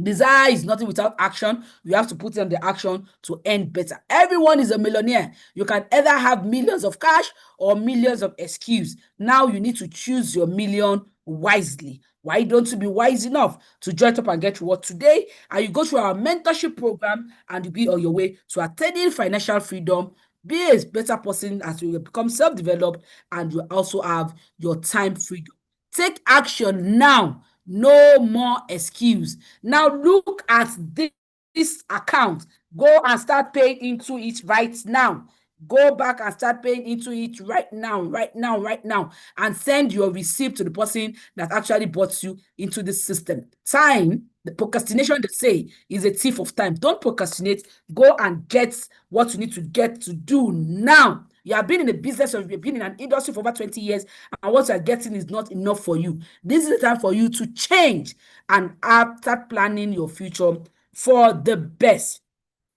Desire is nothing without action. You have to put in the action to earn better. Everyone is a millionaire. You can either have millions of cash or millions of excuse. Now you need to choose your million wisely. Why don't you be wise enough to join up and get reward today? And you go through our mentorship program and you be on your way to attaining financial freedom. Be a better person as you become self-developed, and you also have your time freedom. Take action now. No more excuse. Now look at this account. Go and start paying into it right now. Go back and start paying into it right now, and send your receipt to the person that actually brought you into this system. Time, the procrastination, they say, is a thief of time. Don't procrastinate. Go and get what you need to get to do now. You have been in a business or you've been in an industry for over 20 years, and what you're getting is not enough for you. This is the time for you to change and start planning your future for the best.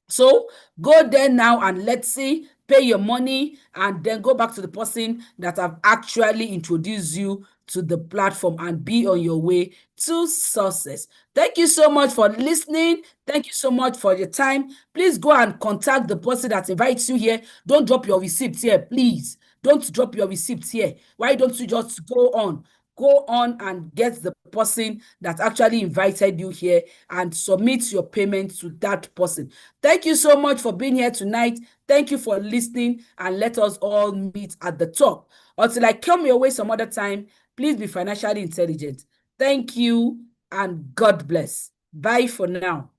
So go there now and let's see, pay your money, and then go back to the person that have actually introduced you to the platform and be on your way to success. Thank you so much for listening. Thank you so much for your time. Please go and contact the person that invites you here. Don't drop your receipts here, please. Don't drop your receipts here. Why don't you just go on? Go on and get the person that actually invited you here and submit your payment to that person. Thank you so much for being here tonight. Thank you for listening, and let us all meet at the top. Until I come your way some other time, please be financially intelligent. Thank you and God bless. Bye for now.